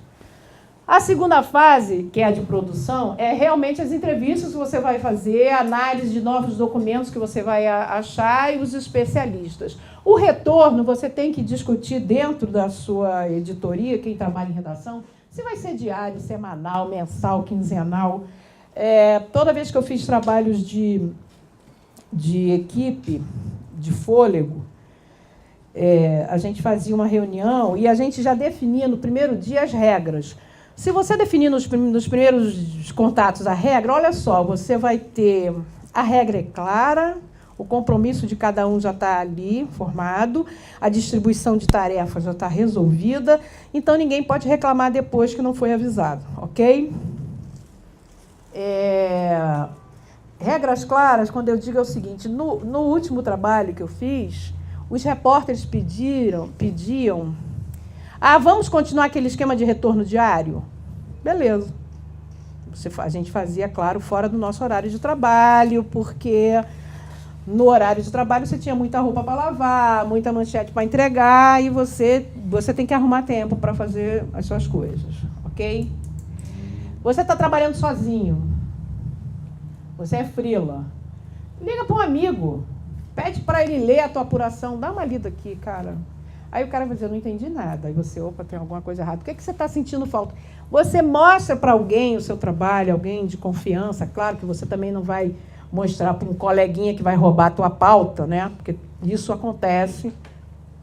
A: A segunda fase, que é a de produção, é realmente as entrevistas que você vai fazer, a análise de novos documentos que você vai achar e os especialistas. O retorno você tem que discutir dentro da sua editoria, quem trabalha em redação, se vai ser diário, semanal, mensal, quinzenal. Toda vez que eu fiz trabalhos de equipe, de fôlego, a gente fazia uma reunião e a gente já definia no primeiro dia as regras. Se você definir nos primeiros contatos a regra, olha só, você vai ter... A regra é clara, o compromisso de cada um já está ali formado, a distribuição de tarefas já está resolvida, então ninguém pode reclamar depois que não foi avisado, ok? Regras claras, quando eu digo é o seguinte, no último trabalho que eu fiz, os repórteres pediam... vamos continuar aquele esquema de retorno diário? Beleza. A gente fazia, claro, fora do nosso horário de trabalho, porque no horário de trabalho você tinha muita roupa para lavar, muita manchete para entregar, e você tem que arrumar tempo para fazer as suas coisas, ok? Você está trabalhando sozinho. Você é freela. Liga para um amigo. Pede para ele ler a tua apuração. Dá uma lida aqui, cara. Aí o cara vai dizer, eu não entendi nada. Aí você, opa, tem alguma coisa errada. O que você está sentindo falta? Você mostra para alguém o seu trabalho, alguém de confiança. Claro que você também não vai mostrar para um coleguinha que vai roubar a tua pauta, né? Porque isso acontece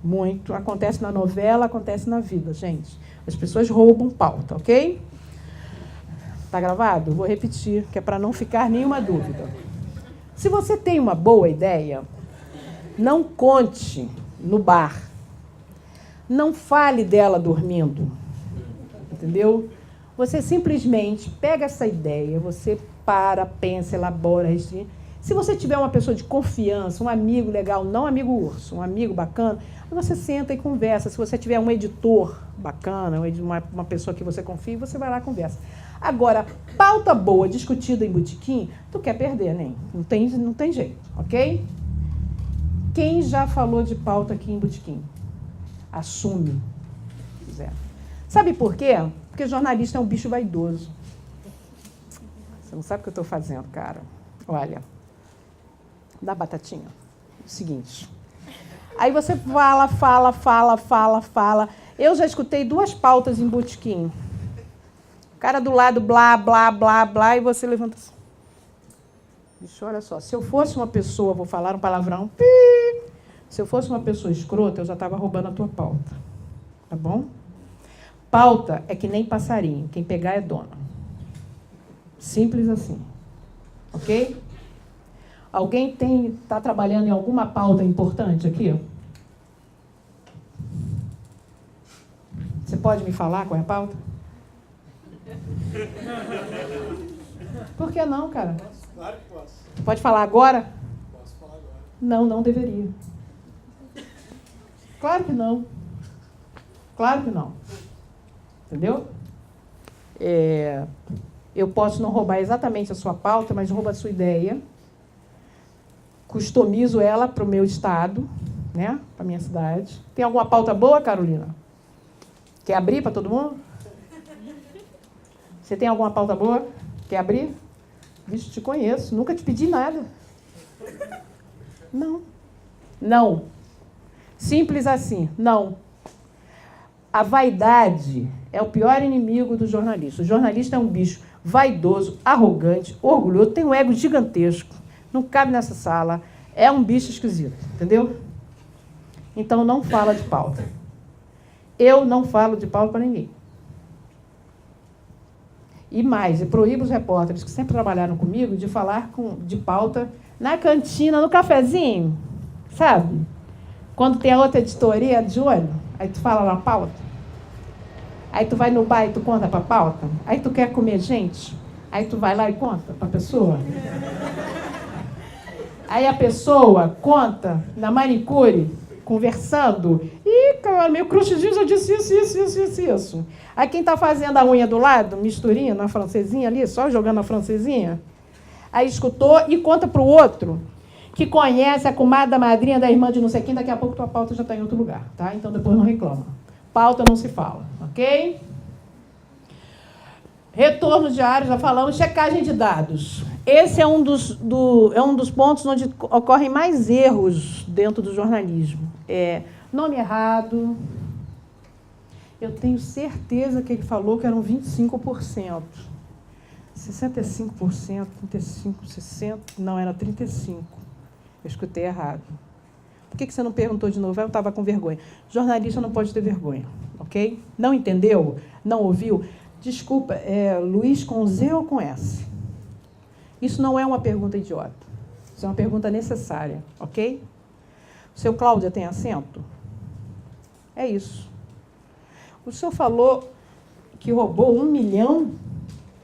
A: muito. Acontece na novela, acontece na vida, gente. As pessoas roubam pauta, ok? Está gravado? Vou repetir, que é para não ficar nenhuma dúvida. Se você tem uma boa ideia, não conte no bar. Não fale dela dormindo. Entendeu? Você simplesmente pega essa ideia, você pensa, elabora, restringe. Se você tiver uma pessoa de confiança, um amigo legal, não um amigo urso, um amigo bacana, você senta e conversa. Se você tiver um editor bacana, uma pessoa que você confia, você vai lá e conversa. Agora, pauta boa discutida em botequim, tu quer perder, né? Não tem jeito, ok? Quem já falou de pauta aqui em botequim? Assume. Sabe por quê? Porque jornalista é um bicho vaidoso. Você não sabe o que eu estou fazendo, cara. Olha, dá batatinha. O seguinte. Aí você fala. Eu já escutei 2 pautas em botequim. O cara do lado, blá, blá, blá, blá, e você levanta assim. Bicho, olha só, se eu fosse uma pessoa, vou falar um palavrão, Se eu fosse uma pessoa escrota, eu já estava roubando a tua pauta. Tá bom? Pauta é que nem passarinho. Quem pegar é dono. Simples assim. Ok? Alguém está trabalhando em alguma pauta importante aqui? Você pode me falar qual é a pauta? Por que não, cara?
B: Claro que posso.
A: Pode falar agora?
B: Posso falar agora.
A: Não, não deveria. Claro que não. Claro que não. Entendeu? Eu posso não roubar exatamente a sua pauta, mas roubo a sua ideia. Customizo ela para o meu estado, né? Para a minha cidade. Tem alguma pauta boa, Carolina? Quer abrir para todo mundo? Você tem alguma pauta boa? Quer abrir? Vixe, te conheço. Nunca te pedi nada. Não. Não. Simples assim. Não. A vaidade é o pior inimigo do jornalista. O jornalista é um bicho vaidoso, arrogante, orgulhoso, tem um ego gigantesco. Não cabe nessa sala. É um bicho esquisito. Entendeu? Então, não fala de pauta. Eu não falo de pauta para ninguém. E mais, eu proíbo os repórteres que sempre trabalharam comigo de falar de pauta na cantina, no cafezinho, sabe? Quando tem a outra editoria de olho, aí tu fala na pauta. Aí tu vai no bar e tu conta para a pauta. Aí tu quer comer gente, aí tu vai lá e conta para a pessoa. Aí a pessoa conta na manicure, conversando. Ih, cara, meu crushzinho já disse isso. Aí quem está fazendo a unha do lado, misturinha na francesinha ali, só jogando a francesinha, aí escutou e conta para o outro, que conhece a comadre da madrinha, da irmã de não sei quem, daqui a pouco tua pauta já está em outro lugar, tá? Então depois não reclama. Pauta não se fala, ok? Retorno diário, já falamos, checagem de dados. Esse é um dos pontos onde ocorrem mais erros dentro do jornalismo. Nome errado. Eu tenho certeza que ele falou que eram 25%. 65%, 35%, 60%. Não, era 35%. Eu escutei errado. Por que você não perguntou de novo? Eu estava com vergonha. Jornalista não pode ter vergonha, ok? Não entendeu? Não ouviu? Desculpa, Luiz com Z ou com S? Isso não é uma pergunta idiota. Isso é uma pergunta necessária, ok? O seu Cláudia tem acento? É isso. O senhor falou que roubou 1 milhão?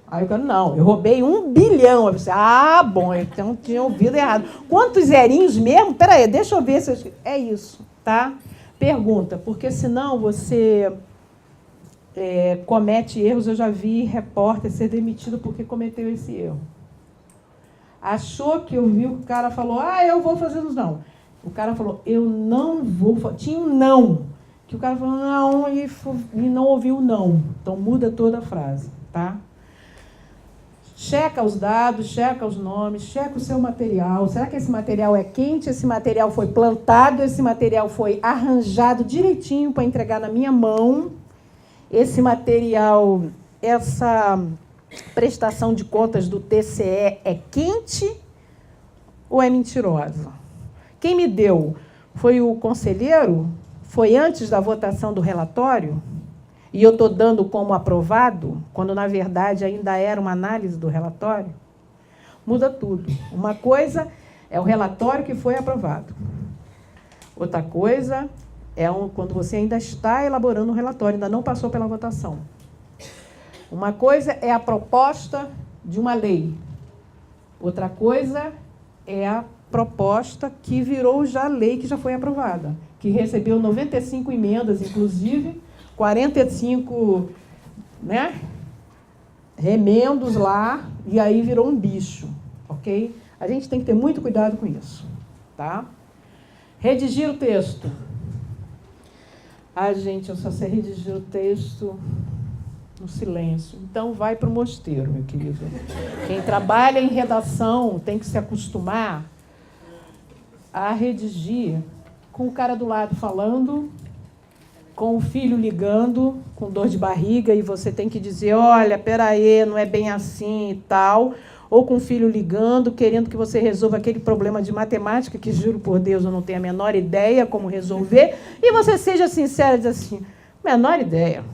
A: Aí eu falei, não, eu roubei 1 bilhão. Eu disse, bom, então tinha ouvido errado. Quantos zerinhos mesmo? Peraí, deixa eu ver se eu... É isso, tá? Pergunta, porque senão você comete erros. Eu já vi repórter ser demitido porque cometeu esse erro. Achou que eu vi, o cara falou, eu vou fazer os não. O cara falou, eu não vou. Tinha um não. Que o cara falou, não, e não ouviu o não. Então, muda toda a frase, tá? Checa os dados, checa os nomes, checa o seu material. Será que esse material é quente? Esse material foi plantado? Esse material foi arranjado direitinho para entregar na minha mão? Esse material, essa prestação de contas do TCE é quente ou é mentirosa? Quem me deu? Foi o conselheiro? Foi antes da votação do relatório? E eu estou dando como aprovado, quando, na verdade, ainda era uma análise do relatório? Muda tudo. Uma coisa é o relatório que foi aprovado. Outra coisa é quando você ainda está elaborando o relatório, ainda não passou pela votação. Uma coisa é a proposta de uma lei. Outra coisa é a proposta que virou já lei, que já foi aprovada, que recebeu 95 emendas, inclusive, 45, remendos lá, e aí virou um bicho, ok? A gente tem que ter muito cuidado com isso, tá? Redigir o texto. Gente, eu só sei redigir o texto no silêncio. Então, vai para o mosteiro, meu querido. Quem trabalha em redação tem que se acostumar a redigir com o cara do lado falando, com o filho ligando, com dor de barriga, e você tem que dizer, olha, peraí, não é bem assim e tal. ou com o filho ligando, querendo que você resolva aquele problema de matemática, que, juro por Deus, eu não tenho a menor ideia como resolver, e você seja sincera e diz assim, menor ideia.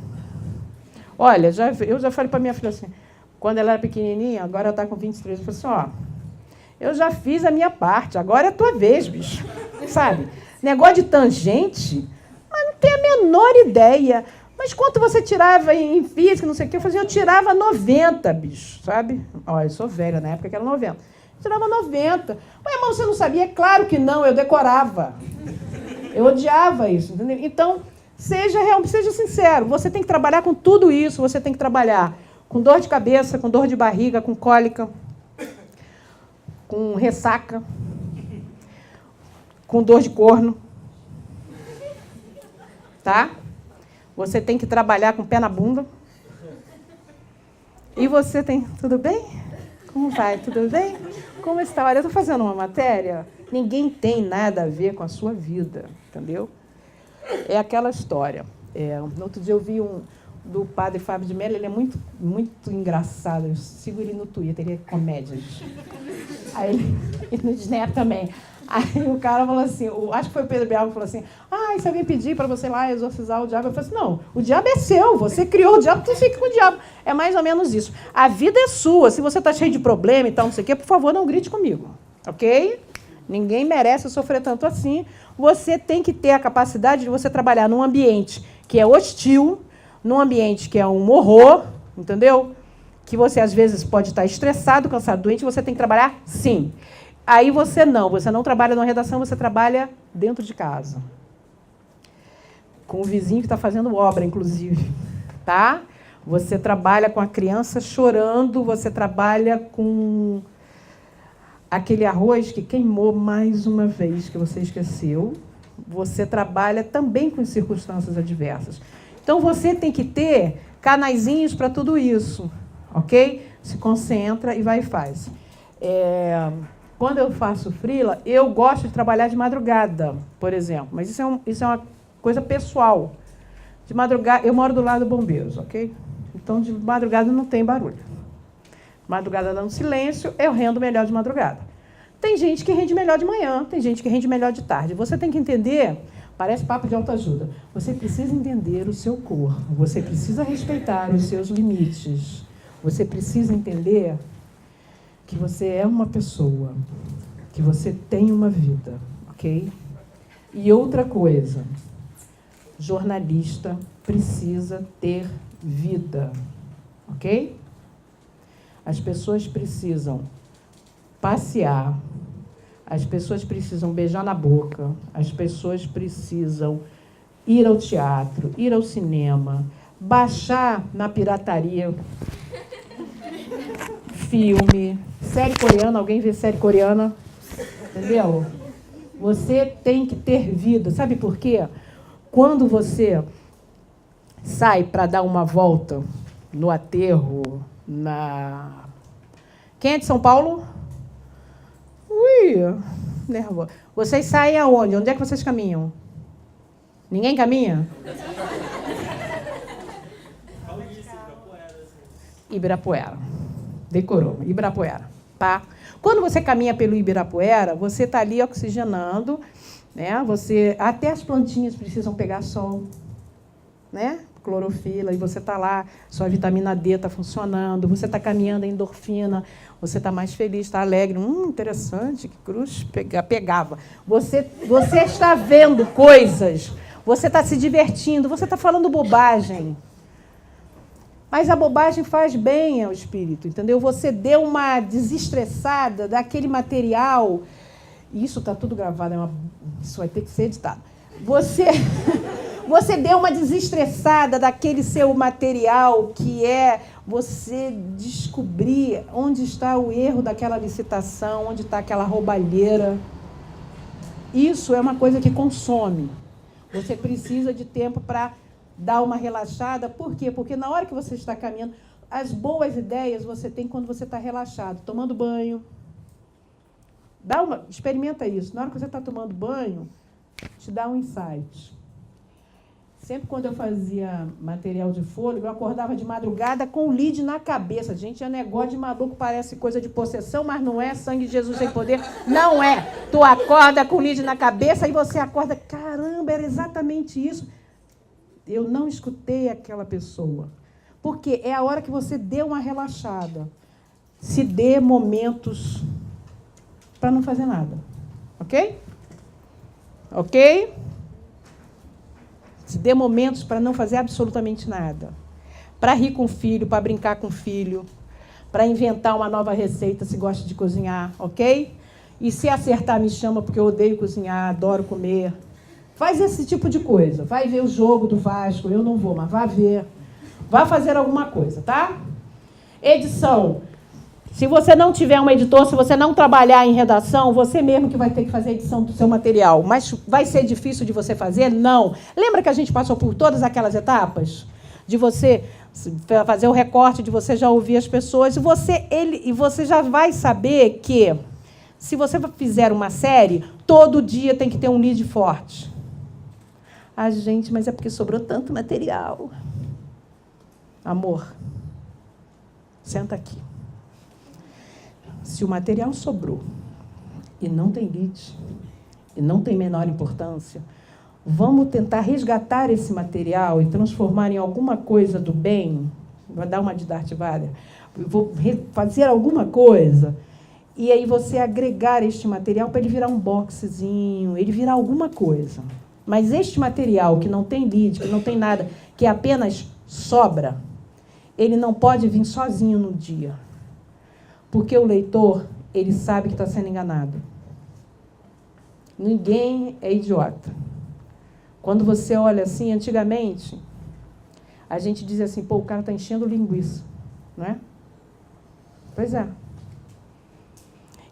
A: Olha, eu já falei para minha filha assim, quando ela era pequenininha, agora ela está com 23, eu falei assim, eu já fiz a minha parte, agora é a tua vez, bicho. Sabe? Negócio de tangente, mas não tem a menor ideia. Mas quanto você tirava em física, não sei o que, eu tirava 90, bicho, sabe? Olha, eu sou velha, na época que era 90. Eu tirava 90. Ué, irmão, você não sabia? É claro que não, eu decorava. Eu odiava isso, entendeu? Então, seja sincero, você tem que trabalhar com tudo isso, você tem que trabalhar com dor de cabeça, com dor de barriga, com cólica, com ressaca, com dor de corno, tá? Você tem que trabalhar com o pé na bunda. E você tem... Tudo bem? Como vai? Tudo bem? Como está? Olha, eu estou fazendo uma matéria, ninguém tem nada a ver com a sua vida, entendeu? É aquela história. No outro dia eu vi do padre Fábio de Mello, ele é muito, muito engraçado. Eu sigo ele no Twitter, ele é comédia. Aí ele no Snap também. Aí o cara falou assim, acho que foi o Pedro Bial que falou assim, e se alguém pedir para você lá exorcizar o diabo, eu falei assim, não, o diabo é seu, você criou o diabo, você fica com o diabo. É mais ou menos isso. A vida é sua, se você está cheio de problema e tal, não sei o quê, por favor, não grite comigo, ok? Ninguém merece sofrer tanto assim. Você tem que ter a capacidade de você trabalhar num ambiente que é hostil, num ambiente que é um horror, entendeu? Que você, às vezes, pode estar estressado, cansado, doente, você tem que trabalhar sim. Aí você não trabalha numa redação, você trabalha dentro de casa. Com o vizinho que está fazendo obra, inclusive. Tá? Você trabalha com a criança chorando, você trabalha com aquele arroz que queimou mais uma vez, que você esqueceu. Você trabalha também com circunstâncias adversas. Então, você tem que ter canaizinhos para tudo isso. Ok? Se concentra e vai e faz. Quando eu faço freela, eu gosto de trabalhar de madrugada, por exemplo. Mas isso é uma coisa pessoal. De madrugada, eu moro do lado do bombeiros, ok? Então, de madrugada não tem barulho. Madrugada dando silêncio, eu rendo melhor de madrugada. Tem gente que rende melhor de manhã, tem gente que rende melhor de tarde. Você tem que entender, parece papo de autoajuda, você precisa entender o seu corpo, você precisa respeitar os seus limites, você precisa entender que você é uma pessoa, que você tem uma vida, ok? E outra coisa, jornalista precisa ter vida, ok? As pessoas precisam passear, as pessoas precisam beijar na boca, as pessoas precisam ir ao teatro, ir ao cinema, baixar na pirataria filme, série coreana, alguém vê série coreana? Entendeu? Você tem que ter vida. Sabe por quê? Quando você sai para dar uma volta no aterro, Quem é de São Paulo? Ui, nervoso. Vocês saem aonde? Onde é que vocês caminham? Ninguém caminha? Ibirapuera. Decorou, Ibirapuera, tá? Quando você caminha pelo Ibirapuera, você está ali oxigenando, né? Até as plantinhas precisam pegar sol, né? Clorofila, e você está lá, sua vitamina D está funcionando, você está caminhando a endorfina, você está mais feliz, está alegre. Interessante, que cruz pegava. Você está vendo coisas, você está se divertindo, você está falando bobagem. Mas a bobagem faz bem ao espírito, entendeu? Você deu uma desestressada daquele material. Isso está tudo gravado, isso vai ter que ser editado. Você deu uma desestressada daquele seu material, que é você descobrir onde está o erro daquela licitação, onde está aquela roubalheira. Isso é uma coisa que consome. Você precisa de tempo para dar uma relaxada. Por quê? Porque na hora que você está caminhando, as boas ideias você tem quando você está relaxado, tomando banho. Experimenta isso. Na hora que você está tomando banho, te dá um insight. Sempre quando eu fazia material de fôlego, eu acordava de madrugada com o lead na cabeça. Gente, é negócio de maluco, parece coisa de possessão, mas não é. Sangue de Jesus tem poder. Não é. Tu acorda com o lead na cabeça e você acorda, caramba, era exatamente isso. Eu não escutei aquela pessoa. Porque é a hora que você dê uma relaxada. Se dê momentos para não fazer nada. Ok? Ok? Se dê momentos para não fazer absolutamente nada. Para rir com o filho, para brincar com o filho, para inventar uma nova receita, se gosta de cozinhar, ok? E se acertar, me chama, porque eu odeio cozinhar, adoro comer. Faz esse tipo de coisa. Vai ver o jogo do Vasco, eu não vou, mas vá ver. Vá fazer alguma coisa, tá? Edição. Se você não tiver um editor, se você não trabalhar em redação, você mesmo que vai ter que fazer a edição do seu material. Mas vai ser difícil de você fazer? Não. Lembra que a gente passou por todas aquelas etapas? De você fazer o recorte, de você já ouvir as pessoas. E você já vai saber que, se você fizer uma série, todo dia tem que ter um lead forte. Ah, gente, mas é porque sobrou tanto material. Amor, senta aqui. Se o material sobrou e não tem lead, e não tem menor importância, vamos tentar resgatar esse material e transformar em alguma coisa do bem. Vou dar uma de Darth Vader. Vou fazer alguma coisa e aí você agregar este material para ele virar um boxezinho, ele virar alguma coisa. Mas este material que não tem lead, que não tem nada, que apenas sobra, ele não pode vir sozinho no dia. Porque o leitor, ele sabe que está sendo enganado. Ninguém é idiota. Quando você olha assim, antigamente, a gente dizia assim, pô, o cara está enchendo linguiça, não é? Pois é.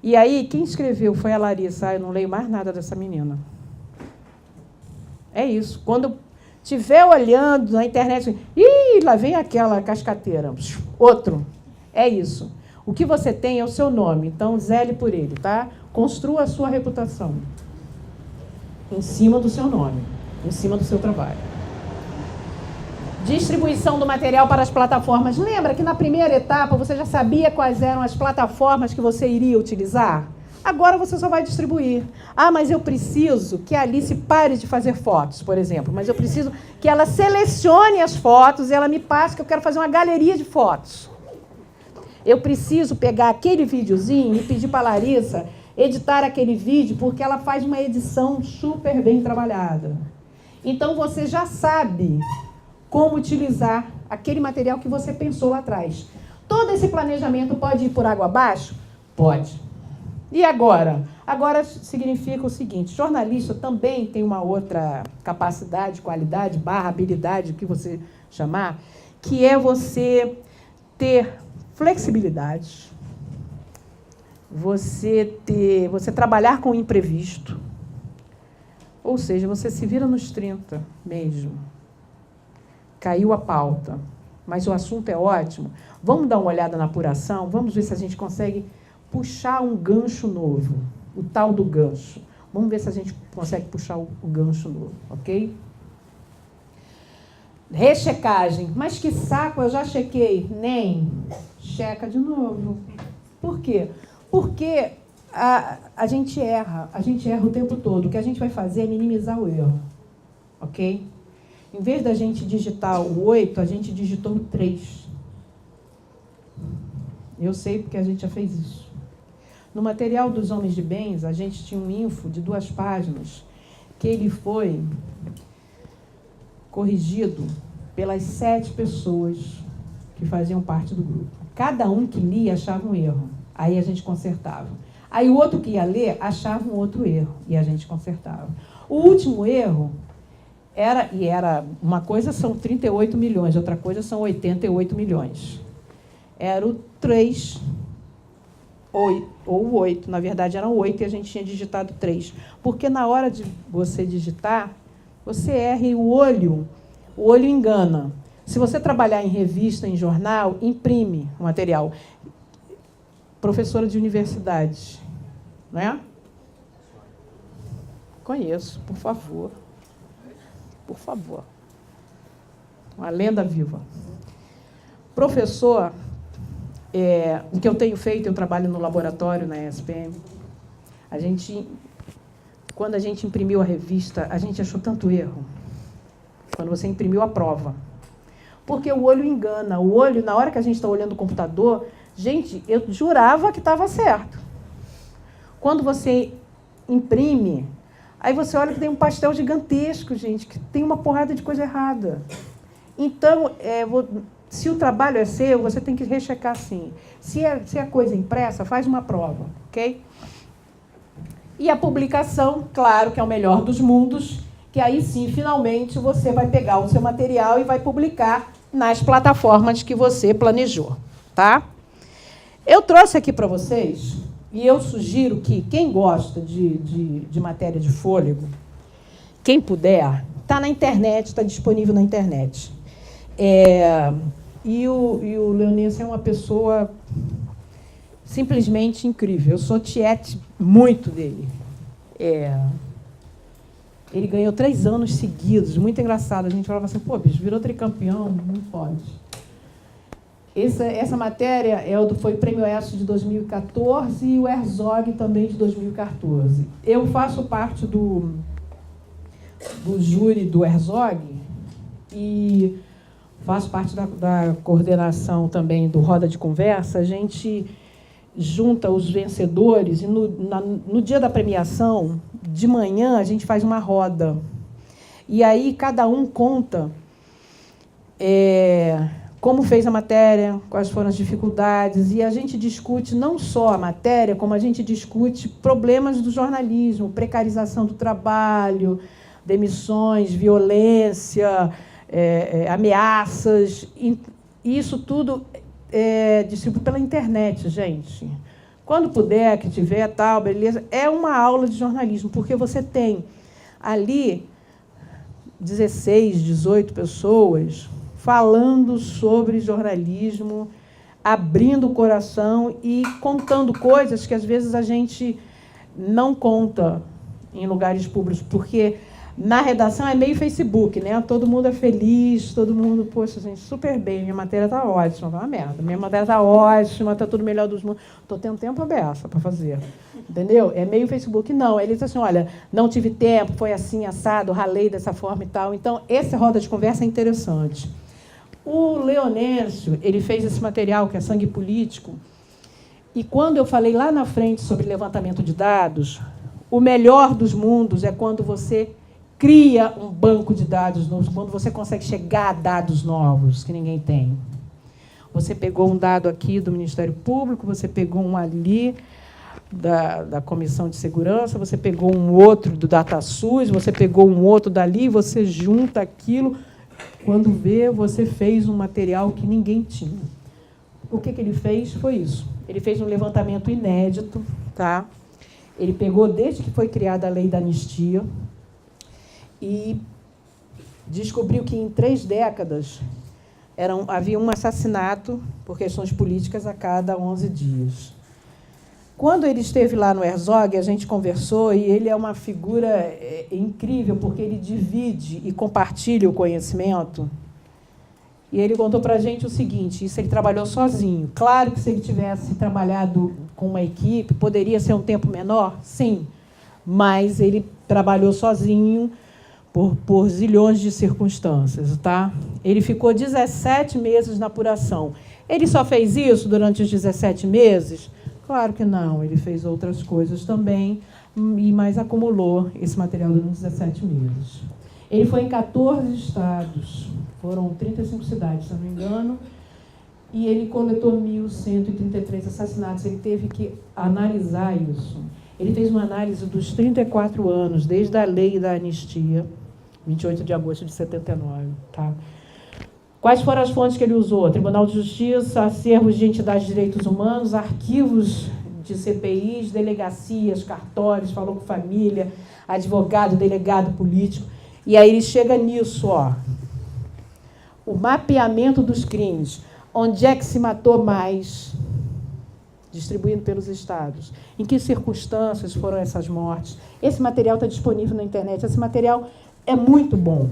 A: E aí, quem escreveu foi a Larissa. Eu não leio mais nada dessa menina. É isso. Quando estiver olhando na internet, ih, lá vem aquela cascateira. Outro. É isso. O que você tem é o seu nome, então zele por ele, tá? Construa a sua reputação em cima do seu nome, em cima do seu trabalho. Distribuição do material para as plataformas. Lembra que na primeira etapa você já sabia quais eram as plataformas que você iria utilizar? Agora você só vai distribuir. Ah, mas eu preciso que a Alice pare de fazer fotos, por exemplo. Mas eu preciso que ela selecione as fotos e ela me passe que eu quero fazer uma galeria de fotos. Eu preciso pegar aquele videozinho e pedir para a Larissa editar aquele vídeo, porque ela faz uma edição super bem trabalhada. Então, você já sabe como utilizar aquele material que você pensou lá atrás. Todo esse planejamento pode ir por água abaixo? Pode. E agora? Agora significa o seguinte, jornalista também tem uma outra capacidade, qualidade, habilidade, o que você chamar, que é você ter flexibilidade, você trabalhar com o imprevisto, ou seja, você se vira nos 30 mesmo. Caiu a pauta, mas o assunto é ótimo. Vamos dar uma olhada na apuração, vamos ver se a gente consegue puxar um gancho novo, o tal do gancho. Vamos ver se a gente consegue puxar o gancho novo, ok? Rechecagem. Mas que saco, eu já chequei. Nem. Checa de novo. Por quê? Porque a gente erra o tempo todo. O que a gente vai fazer é minimizar o erro, ok? Em vez da gente digitar o 8, a gente digitou o 3. Eu sei porque a gente já fez isso. No material dos Homens de Bens, a gente tinha um info de 2 páginas, que ele foi corrigido pelas 7 pessoas que faziam parte do grupo. Cada um que lia achava um erro. Aí a gente consertava. Aí o outro que ia ler achava um outro erro. E a gente consertava. O último erro era uma coisa são 38 milhões, outra coisa são 88 milhões. Era o 3 ou o 8. Na verdade, eram 8 e a gente tinha digitado 3. Porque na hora de você digitar, você erra e o olho engana. Se você trabalhar em revista, em jornal, imprime o material. Professora de universidade, não é? Conheço, por favor. Por favor. uma lenda viva. Professor, o que eu tenho feito, eu trabalho no laboratório na ESPM. Quando a gente imprimiu a revista, a gente achou tanto erro. Quando você imprimiu a prova. Porque o olho engana. O olho, na hora que a gente está olhando o computador, gente, eu jurava que estava certo. Quando você imprime, aí você olha que tem um pastel gigantesco, gente, que tem uma porrada de coisa errada. Então, se o trabalho é seu, você tem que rechecar sim. Se é coisa impressa, faz uma prova, ok? E a publicação, claro que é o melhor dos mundos, que aí sim, finalmente, você vai pegar o seu material e vai publicar nas plataformas que você planejou, tá? Eu trouxe aqui para vocês, e eu sugiro que quem gosta de matéria de fôlego, quem puder, está na internet, está disponível na internet. E o Leonense é uma pessoa simplesmente incrível. Eu sou tiete muito dele. Ele ganhou 3 anos seguidos, muito engraçado. A gente falava assim, pô, bicho, virou tricampeão, não pode. Essa matéria foi o Prêmio ESSO de 2014 e o Herzog também de 2014. Eu faço parte do júri do Herzog e faço parte da coordenação também do Roda de Conversa. A gente junta os vencedores e no dia da premiação, de manhã, a gente faz uma roda. E aí cada um conta como fez a matéria, quais foram as dificuldades, e a gente discute não só a matéria, como a gente discute problemas do jornalismo, precarização do trabalho, demissões, violência, ameaças. E isso tudo distribuído pela internet, gente. Quando puder, que tiver, tal, beleza, é uma aula de jornalismo, porque você tem ali 16, 18 pessoas falando sobre jornalismo, abrindo o coração e contando coisas que, às vezes, a gente não conta em lugares públicos, porque na redação é meio Facebook, né? Todo mundo é feliz, todo mundo, poxa, gente, super bem, minha matéria está ótima, tá uma merda, minha matéria está ótima, está tudo melhor dos mundos. Estou tendo tempo a beça para fazer, entendeu? É meio Facebook, não. Ele diz assim, olha, não tive tempo, foi assim, assado, ralei dessa forma e tal. Então, essa roda de conversa é interessante. O Leonêncio, ele fez esse material, que é Sangue Político, e quando eu falei lá na frente sobre levantamento de dados, o melhor dos mundos é quando você cria um banco de dados novos, quando você consegue chegar a dados novos que ninguém tem. Você pegou um dado aqui do Ministério Público, você pegou um ali da Comissão de Segurança, você pegou um outro do DataSUS, você pegou um outro dali, você junta aquilo. Quando vê, você fez um material que ninguém tinha. O que ele fez foi isso. Ele fez um levantamento inédito, tá? Ele pegou, desde que foi criada a lei da anistia, e descobriu que, em 3 décadas, havia um assassinato por questões políticas a cada 11 dias. Quando ele esteve lá no Herzog, a gente conversou, e ele é uma figura incrível, porque ele divide e compartilha o conhecimento. E ele contou para a gente o seguinte, isso ele trabalhou sozinho. Claro que, se ele tivesse trabalhado com uma equipe, poderia ser um tempo menor? Sim, mas ele trabalhou sozinho por zilhões de circunstâncias, tá? Ele ficou 17 meses na apuração. Ele só fez isso durante os 17 meses? Claro que não, ele fez outras coisas também, mas acumulou esse material durante 17 meses. Ele foi em 14 estados, foram 35 cidades, se não me engano, e ele coletou 1.133 assassinatos. Ele teve que analisar isso. Ele fez uma análise dos 34 anos, desde a lei da anistia, 28 de agosto de 79. Tá? Quais foram as fontes que ele usou? Tribunal de Justiça, acervos de entidades de direitos humanos, arquivos de CPIs, delegacias, cartórios, falou com família, advogado, delegado político. E aí ele chega nisso, ó. O mapeamento dos crimes. Onde é que se matou mais? Distribuindo pelos estados. Em que circunstâncias foram essas mortes? Esse material está disponível na internet. Esse material é muito bom.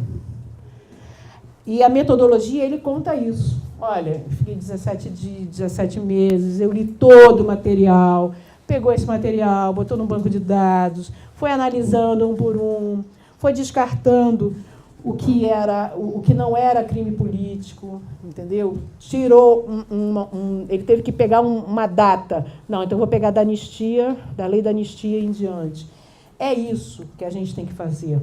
A: E a metodologia, ele conta isso. Olha, eu fiquei 17 meses, eu li todo o material, pegou esse material, botou no banco de dados, foi analisando um por um, foi descartando o que não era crime político, entendeu? Tirou ele teve que pegar uma data. Não, então eu vou pegar da anistia, da lei da anistia em diante. É isso que a gente tem que fazer.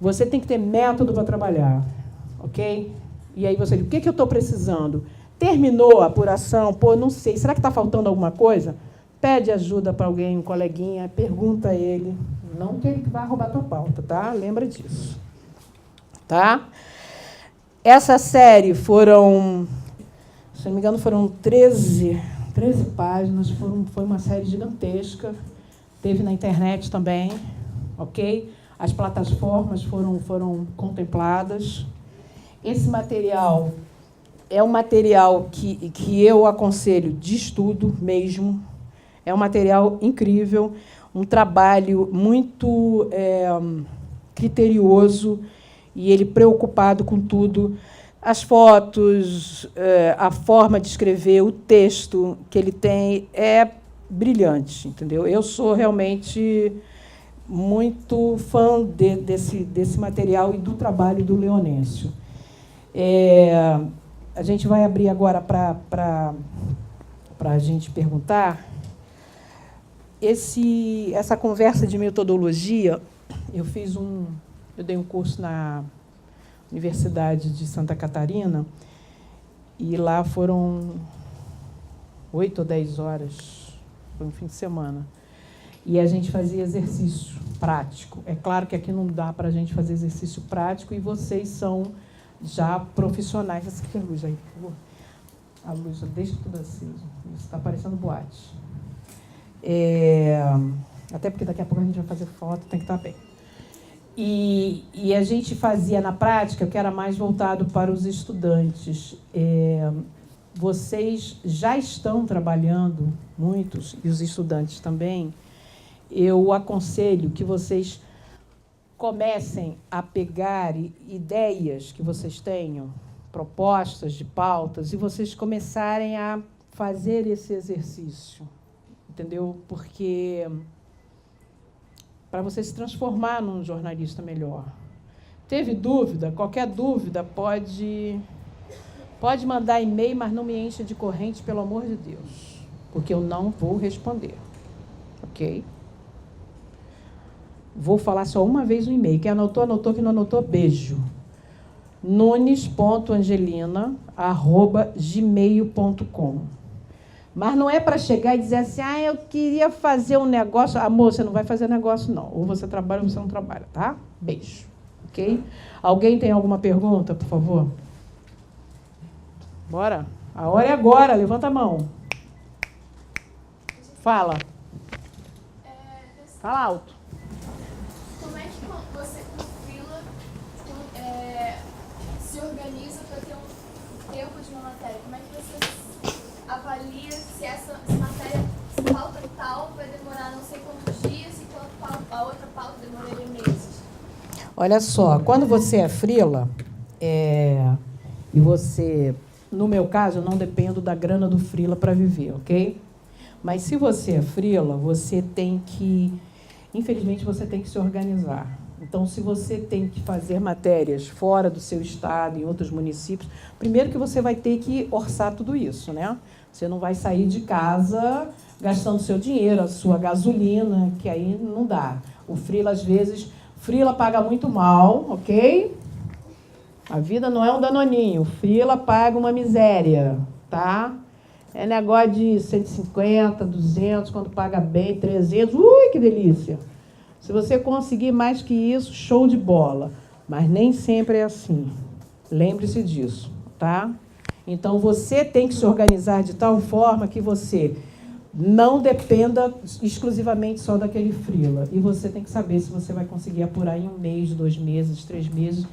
A: Você tem que ter método para trabalhar, ok? E aí você diz, o que eu estou precisando? Terminou a apuração? Pô, não sei, será que está faltando alguma coisa? Pede ajuda para alguém, um coleguinha, pergunta a ele. Não que ele vai roubar a tua pauta, tá? Lembra disso. Tá? Essa série foram, se não me engano, foram 13 páginas, foi uma série gigantesca, teve na internet também, ok? As plataformas foram contempladas. Esse material é um material que eu aconselho de estudo mesmo, é um material incrível, um trabalho muito criterioso, e ele preocupado com tudo, as fotos, a forma de escrever, o texto que ele tem é brilhante, entendeu? Eu sou realmente muito fã desse material e do trabalho do Leonêncio. A gente vai abrir agora para a gente perguntar. Essa conversa de metodologia, eu dei um curso na Universidade de Santa Catarina e lá foram 8 ou 10 horas, foi um fim de semana. E a gente fazia exercício prático. É claro que aqui não dá para a gente fazer exercício prático e vocês são já profissionais. Essa aqui é a luz aí, por favor. A luz, deixa tudo aceso. Isso está parecendo boate. Até porque daqui a pouco a gente vai fazer foto, tem que estar bem. E a gente fazia na prática, que era mais voltado para os estudantes. Vocês já estão trabalhando, muitos, e os estudantes também. Eu aconselho que vocês comecem a pegar ideias que vocês tenham, propostas de pautas, e vocês começarem a fazer esse exercício, entendeu? Porque para você se transformar num jornalista melhor. Teve dúvida? Qualquer dúvida pode mandar e-mail, mas não me encha de corrente, pelo amor de Deus, porque eu não vou responder, ok? Vou falar só uma vez o e-mail. Quem anotou, anotou. Quem não anotou, beijo. nunes.angelina@gmail.com. Mas não é para chegar e dizer assim, eu queria fazer um negócio. Amor, você não vai fazer negócio, não. Ou você trabalha ou você não trabalha, tá? Beijo. Ok? Alguém tem alguma pergunta, por favor? Bora. A hora é agora. Levanta a mão. Fala. Fala alto.
C: Como é que você, com freela, se organiza para ter um tempo de uma matéria? Como é que você avalia se essa matéria, se pauta tal, vai demorar não sei quantos dias, e a outra pauta demoraria meses?
A: Olha só, quando você é freela, e você, no meu caso, eu não dependo da grana do freela para viver, ok? Mas se você é freela, você tem que, infelizmente, você tem que se organizar. Então, se você tem que fazer matérias fora do seu estado, em outros municípios, primeiro que você vai ter que orçar tudo isso, né? Você não vai sair de casa gastando seu dinheiro, a sua gasolina, que aí não dá. O freela, às vezes, freela paga muito mal, ok? A vida não é um danoninho. O freela paga uma miséria, tá? É negócio de 150, 200, quando paga bem, 300. Ui, que delícia! Se você conseguir mais que isso, show de bola. Mas nem sempre é assim. Lembre-se disso, tá? Então, você tem que se organizar de tal forma que você não dependa exclusivamente só daquele freela. E você tem que saber se você vai conseguir apurar em 1 mês, 2 meses, 3 meses.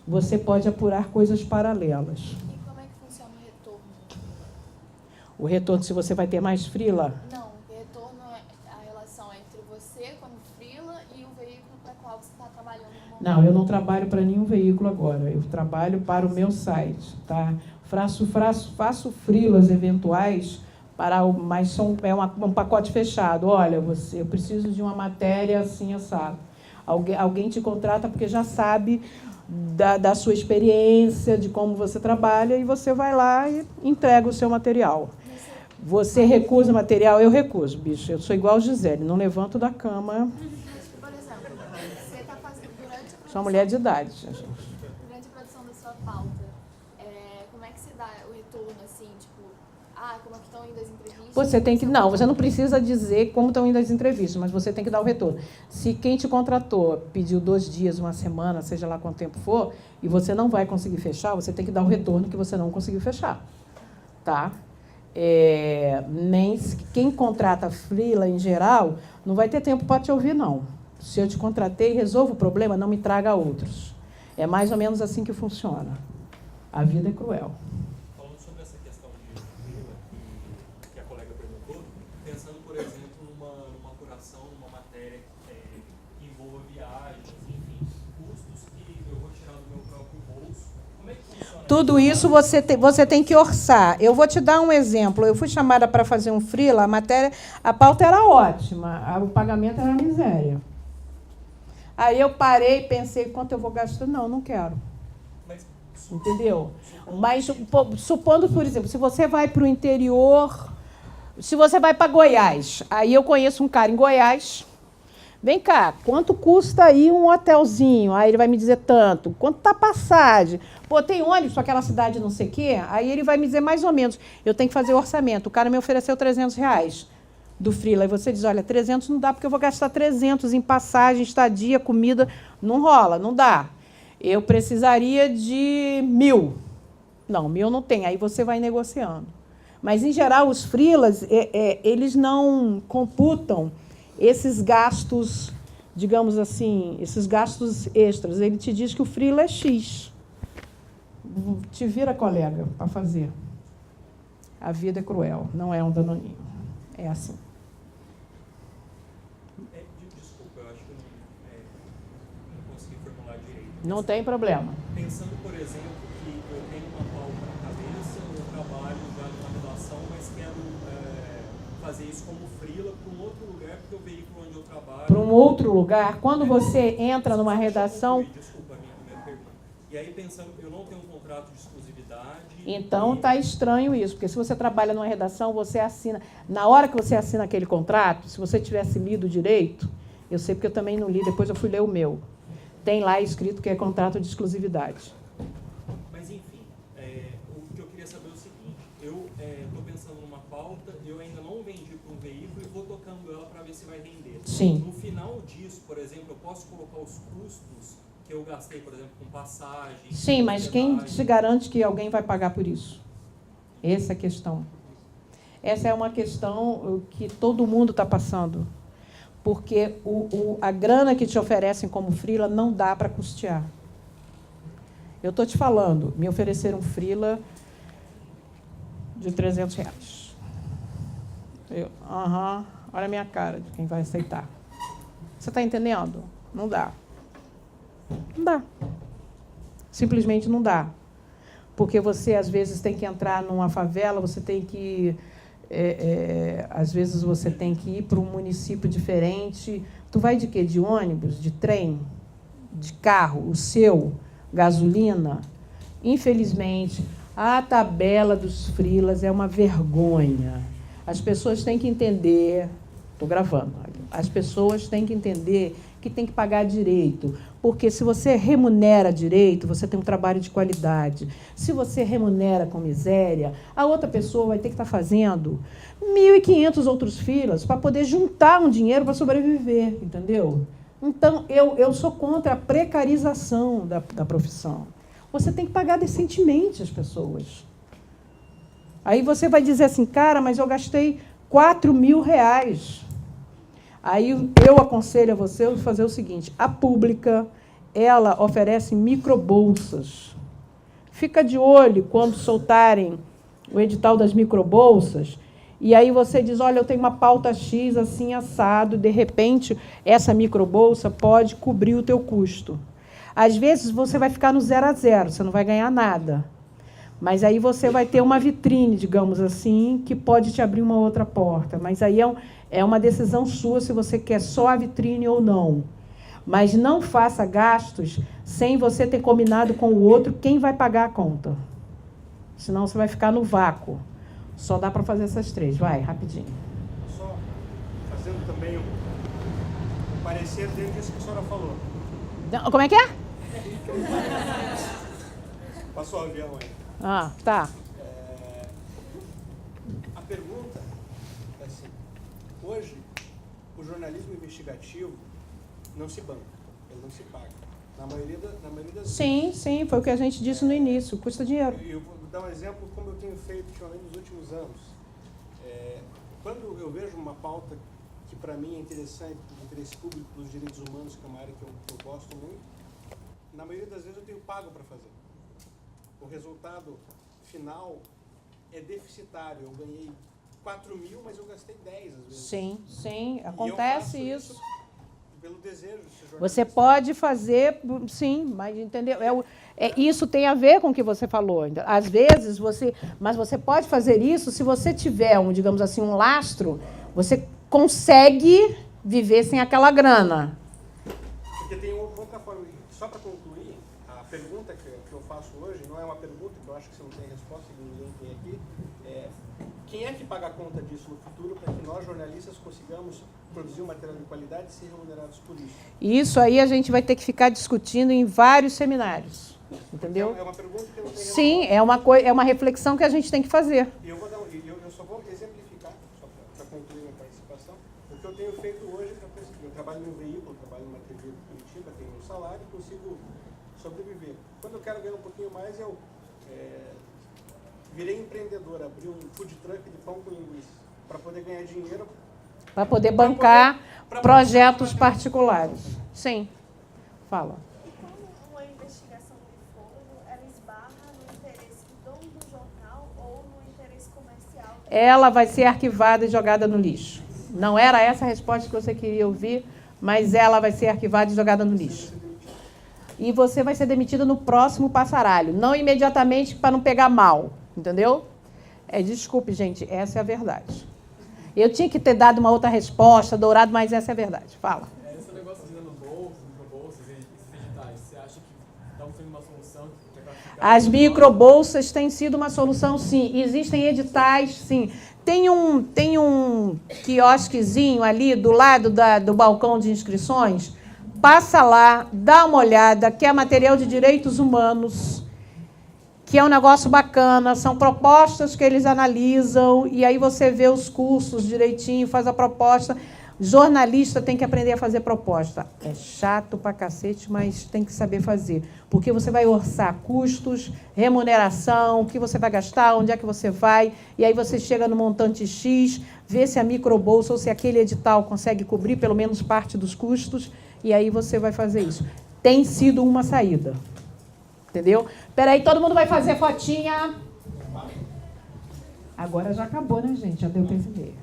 A: Você pode apurar coisas paralelas.
C: E como é que funciona o retorno?
A: O retorno, se você vai ter mais freela?
C: Não, o retorno é a relação entre você, como freela, e o veículo para qual você está trabalhando no
A: Não, eu não trabalho para nenhum veículo agora. Eu trabalho para o meu site, tá? Faço freelas eventuais mas um pacote fechado. Olha, eu preciso de uma matéria assim, assado. Alguém te contrata porque já sabe da sua experiência, de como você trabalha, e você vai lá e entrega o seu material. Você recusa material? Eu recuso, bicho. Eu sou igual a Gisele, não levanto da cama.
C: Por exemplo, você está fazendo durante a produção...
A: Sou uma mulher de idade, gente.
C: Durante a produção da sua pauta, como é que se dá o retorno, assim, tipo, como é que estão indo as entrevistas?
A: Você não precisa dizer como estão indo as entrevistas, mas você tem que dar o retorno. Se quem te contratou pediu 2 dias, 1 semana, seja lá quanto tempo for, e você não vai conseguir fechar, você tem que dar o retorno que você não conseguiu fechar, tá? Nem quem contrata freela em geral não vai ter tempo para te ouvir, não. Se eu te contratei, resolvo o problema, não me traga outros. É mais ou menos assim que funciona. A vida é cruel.
D: Falando sobre essa questão de freela que a colega perguntou, pensando, por exemplo, numa apuração, numa matéria que envolva viagens, enfim, custos que eu vou tirar do meu próprio bolso. Como é que funciona?
A: Tudo isso você tem que orçar. Eu vou te dar um exemplo. Eu fui chamada para fazer um freela, a pauta era ótima, o pagamento era miséria. Aí eu parei e pensei, quanto eu vou gastar? Não quero. Entendeu? Mas supondo, por exemplo, se você vai para o interior, se você vai para Goiás, aí eu conheço um cara em Goiás. Vem cá, quanto custa aí um hotelzinho? Aí ele vai me dizer tanto. Quanto está a passagem? Pô, tem ônibus para aquela cidade não sei o quê? Aí ele vai me dizer mais ou menos. Eu tenho que fazer o orçamento. O cara me ofereceu R$300 do freela. Aí você diz, olha, 300 não dá porque eu vou gastar 300 em passagem, estadia, comida. Não rola, não dá. Eu precisaria de 1.000. Não, 1.000 não tem. Aí você vai negociando. Mas, em geral, os freelas, eles não computam esses gastos, digamos assim, esses gastos extras. Ele te diz que o freela é X. Te vira, colega, para fazer. A vida é cruel, não é um danoninho. É assim.
D: Desculpa, eu acho que eu não consegui formular direito.
A: Não tem problema.
D: Pensando, por exemplo, que eu tenho uma pauta na cabeça, eu trabalho já numa redação, mas quero fazer isso como freela para um outro lugar, porque o veículo onde eu trabalho...
A: Para um outro lugar, quando você entra numa redação...
D: Desculpa a minha pergunta. E aí, pensando, eu não tenho um contrato de exclusividade...
A: Então, está estranho isso, porque se você trabalha numa redação, você assina... Na hora que você assina aquele contrato, se você tivesse lido direito, eu sei porque eu também não li, depois eu fui ler o meu. Tem lá escrito que é contrato de exclusividade.
D: Mas, enfim, o que eu queria saber é o seguinte, eu estou pensando numa pauta, eu ainda não vendi para um veículo e vou tocando ela para ver se vai render.
A: Sim.
D: No final disso, por exemplo, eu posso colocar os custos que eu gastei, por exemplo, com passagem...
A: Sim, mas quem se garante que alguém vai pagar por isso? Essa é a questão. Essa é uma questão que todo mundo está passando. Porque a grana que te oferecem como freela não dá para custear. Eu estou te falando, me ofereceram freela de R$300. Olha a minha cara de quem vai aceitar. Você está entendendo? Não dá. Não dá. Simplesmente não dá. Porque você, às vezes, tem que entrar numa favela, você tem que... às vezes, você tem que ir para um município diferente. Tu vai de quê? De ônibus? De trem? De carro? O seu? Gasolina? Infelizmente, a tabela dos freelas é uma vergonha. As pessoas têm que entender... Estou gravando. As pessoas têm que entender que tem que pagar direito. Porque se você remunera direito, você tem um trabalho de qualidade. Se você remunera com miséria, a outra pessoa vai ter que estar fazendo 1.500 outros freelas para poder juntar um dinheiro para sobreviver, entendeu? Então, eu sou contra a precarização da profissão. Você tem que pagar decentemente as pessoas. Aí você vai dizer assim, cara, mas eu gastei R$4.000. Aí eu aconselho a você fazer o seguinte, a pública, ela oferece microbolsas. Fica de olho quando soltarem o edital das microbolsas, e aí você diz, olha, eu tenho uma pauta X assim, assado, de repente, essa microbolsa pode cobrir o teu custo. Às vezes você vai ficar no 0 a 0, você não vai ganhar nada. Mas aí você vai ter uma vitrine, digamos assim, que pode te abrir uma outra porta. Mas aí é uma decisão sua se você quer só a vitrine ou não. Mas não faça gastos sem você ter combinado com o outro quem vai pagar a conta. Senão você vai ficar no vácuo. Só dá para fazer essas 3. Vai, rapidinho.
B: Só fazendo também um parecer dentro disso que a senhora falou.
A: Como é que é?
B: Passou o avião aí.
A: Ah, tá.
B: A pergunta é assim, hoje o jornalismo investigativo não se banca, ele não se paga. Na maioria das
A: Sim, sim, foi o que a gente disse no início, custa dinheiro.
B: Eu vou dar um exemplo como eu tenho feito ultimamente nos últimos anos. Quando eu vejo uma pauta que para mim é interessante, do interesse público, dos direitos humanos, que é uma área que eu gosto muito, na maioria das vezes eu tenho pago para fazer. O resultado final é deficitário. Eu ganhei 4.000, mas eu gastei 10 às vezes.
A: Sim, sim, acontece isso.
B: Pelo desejo de ser jornalista.
A: Você pode fazer, sim, mas entendeu? Isso tem a ver com o que você falou. Às vezes mas você pode fazer isso se você tiver digamos assim, um lastro, você consegue viver sem aquela grana.
B: Porque tem outra forma, só para concluir, a pergunta que eu faço hoje não é uma pergunta que eu acho que você não tem resposta, que ninguém tem aqui. Quem é que paga a conta disso no futuro para que nós, jornalistas, consigamos produzir um material de qualidade e ser remunerados por isso?
A: Isso aí a gente vai ter que ficar discutindo em vários seminários, entendeu?
B: É uma pergunta que eu não tenho resposta.
A: Sim, é uma reflexão que a gente tem que fazer.
B: Eu só vou exemplificar, só para concluir minha participação, o que eu tenho feito hoje, eu trabalho num veículo, trabalho numa TV de Curitiba, tenho um salário e consigo sobreviver. Quando eu quero ganhar um pouquinho mais, eu virei empreendedor, abri um food truck de pão com linguiça, para poder ganhar dinheiro.
A: Para poder bancar projetos particulares. Sim. Fala.
C: E como uma investigação de foro, ela esbarra no interesse do dono do jornal ou no interesse comercial?
A: Ela vai ser arquivada e jogada no lixo. Não era essa a resposta que você queria ouvir, mas ela vai ser arquivada e jogada no lixo. E você vai ser demitida no próximo passaralho. Não imediatamente para não pegar mal. Entendeu? Desculpe, gente, essa é a verdade. Eu tinha que ter dado uma outra resposta, Dourado, mas essa é a verdade. Fala.
E: Esse negócio de microbolsas, esses editais, você acha que estão sendo uma solução?
A: As microbolsas têm sido uma solução, sim. Existem editais, sim. Tem um quiosquezinho ali do lado do balcão de inscrições. Passa lá, dá uma olhada, que é material de direitos humanos, que é um negócio bacana, são propostas que eles analisam, e aí você vê os cursos direitinho, faz a proposta. Jornalista tem que aprender a fazer proposta. É chato pra cacete, mas tem que saber fazer. Porque você vai orçar custos, remuneração, o que você vai gastar, onde é que você vai, e aí você chega no montante X, vê se a microbolsa ou se aquele edital consegue cobrir pelo menos parte dos custos, e aí você vai fazer isso. Tem sido uma saída. Entendeu? Peraí, todo mundo vai fazer fotinha. Agora já acabou, né, gente? Já deu para entender.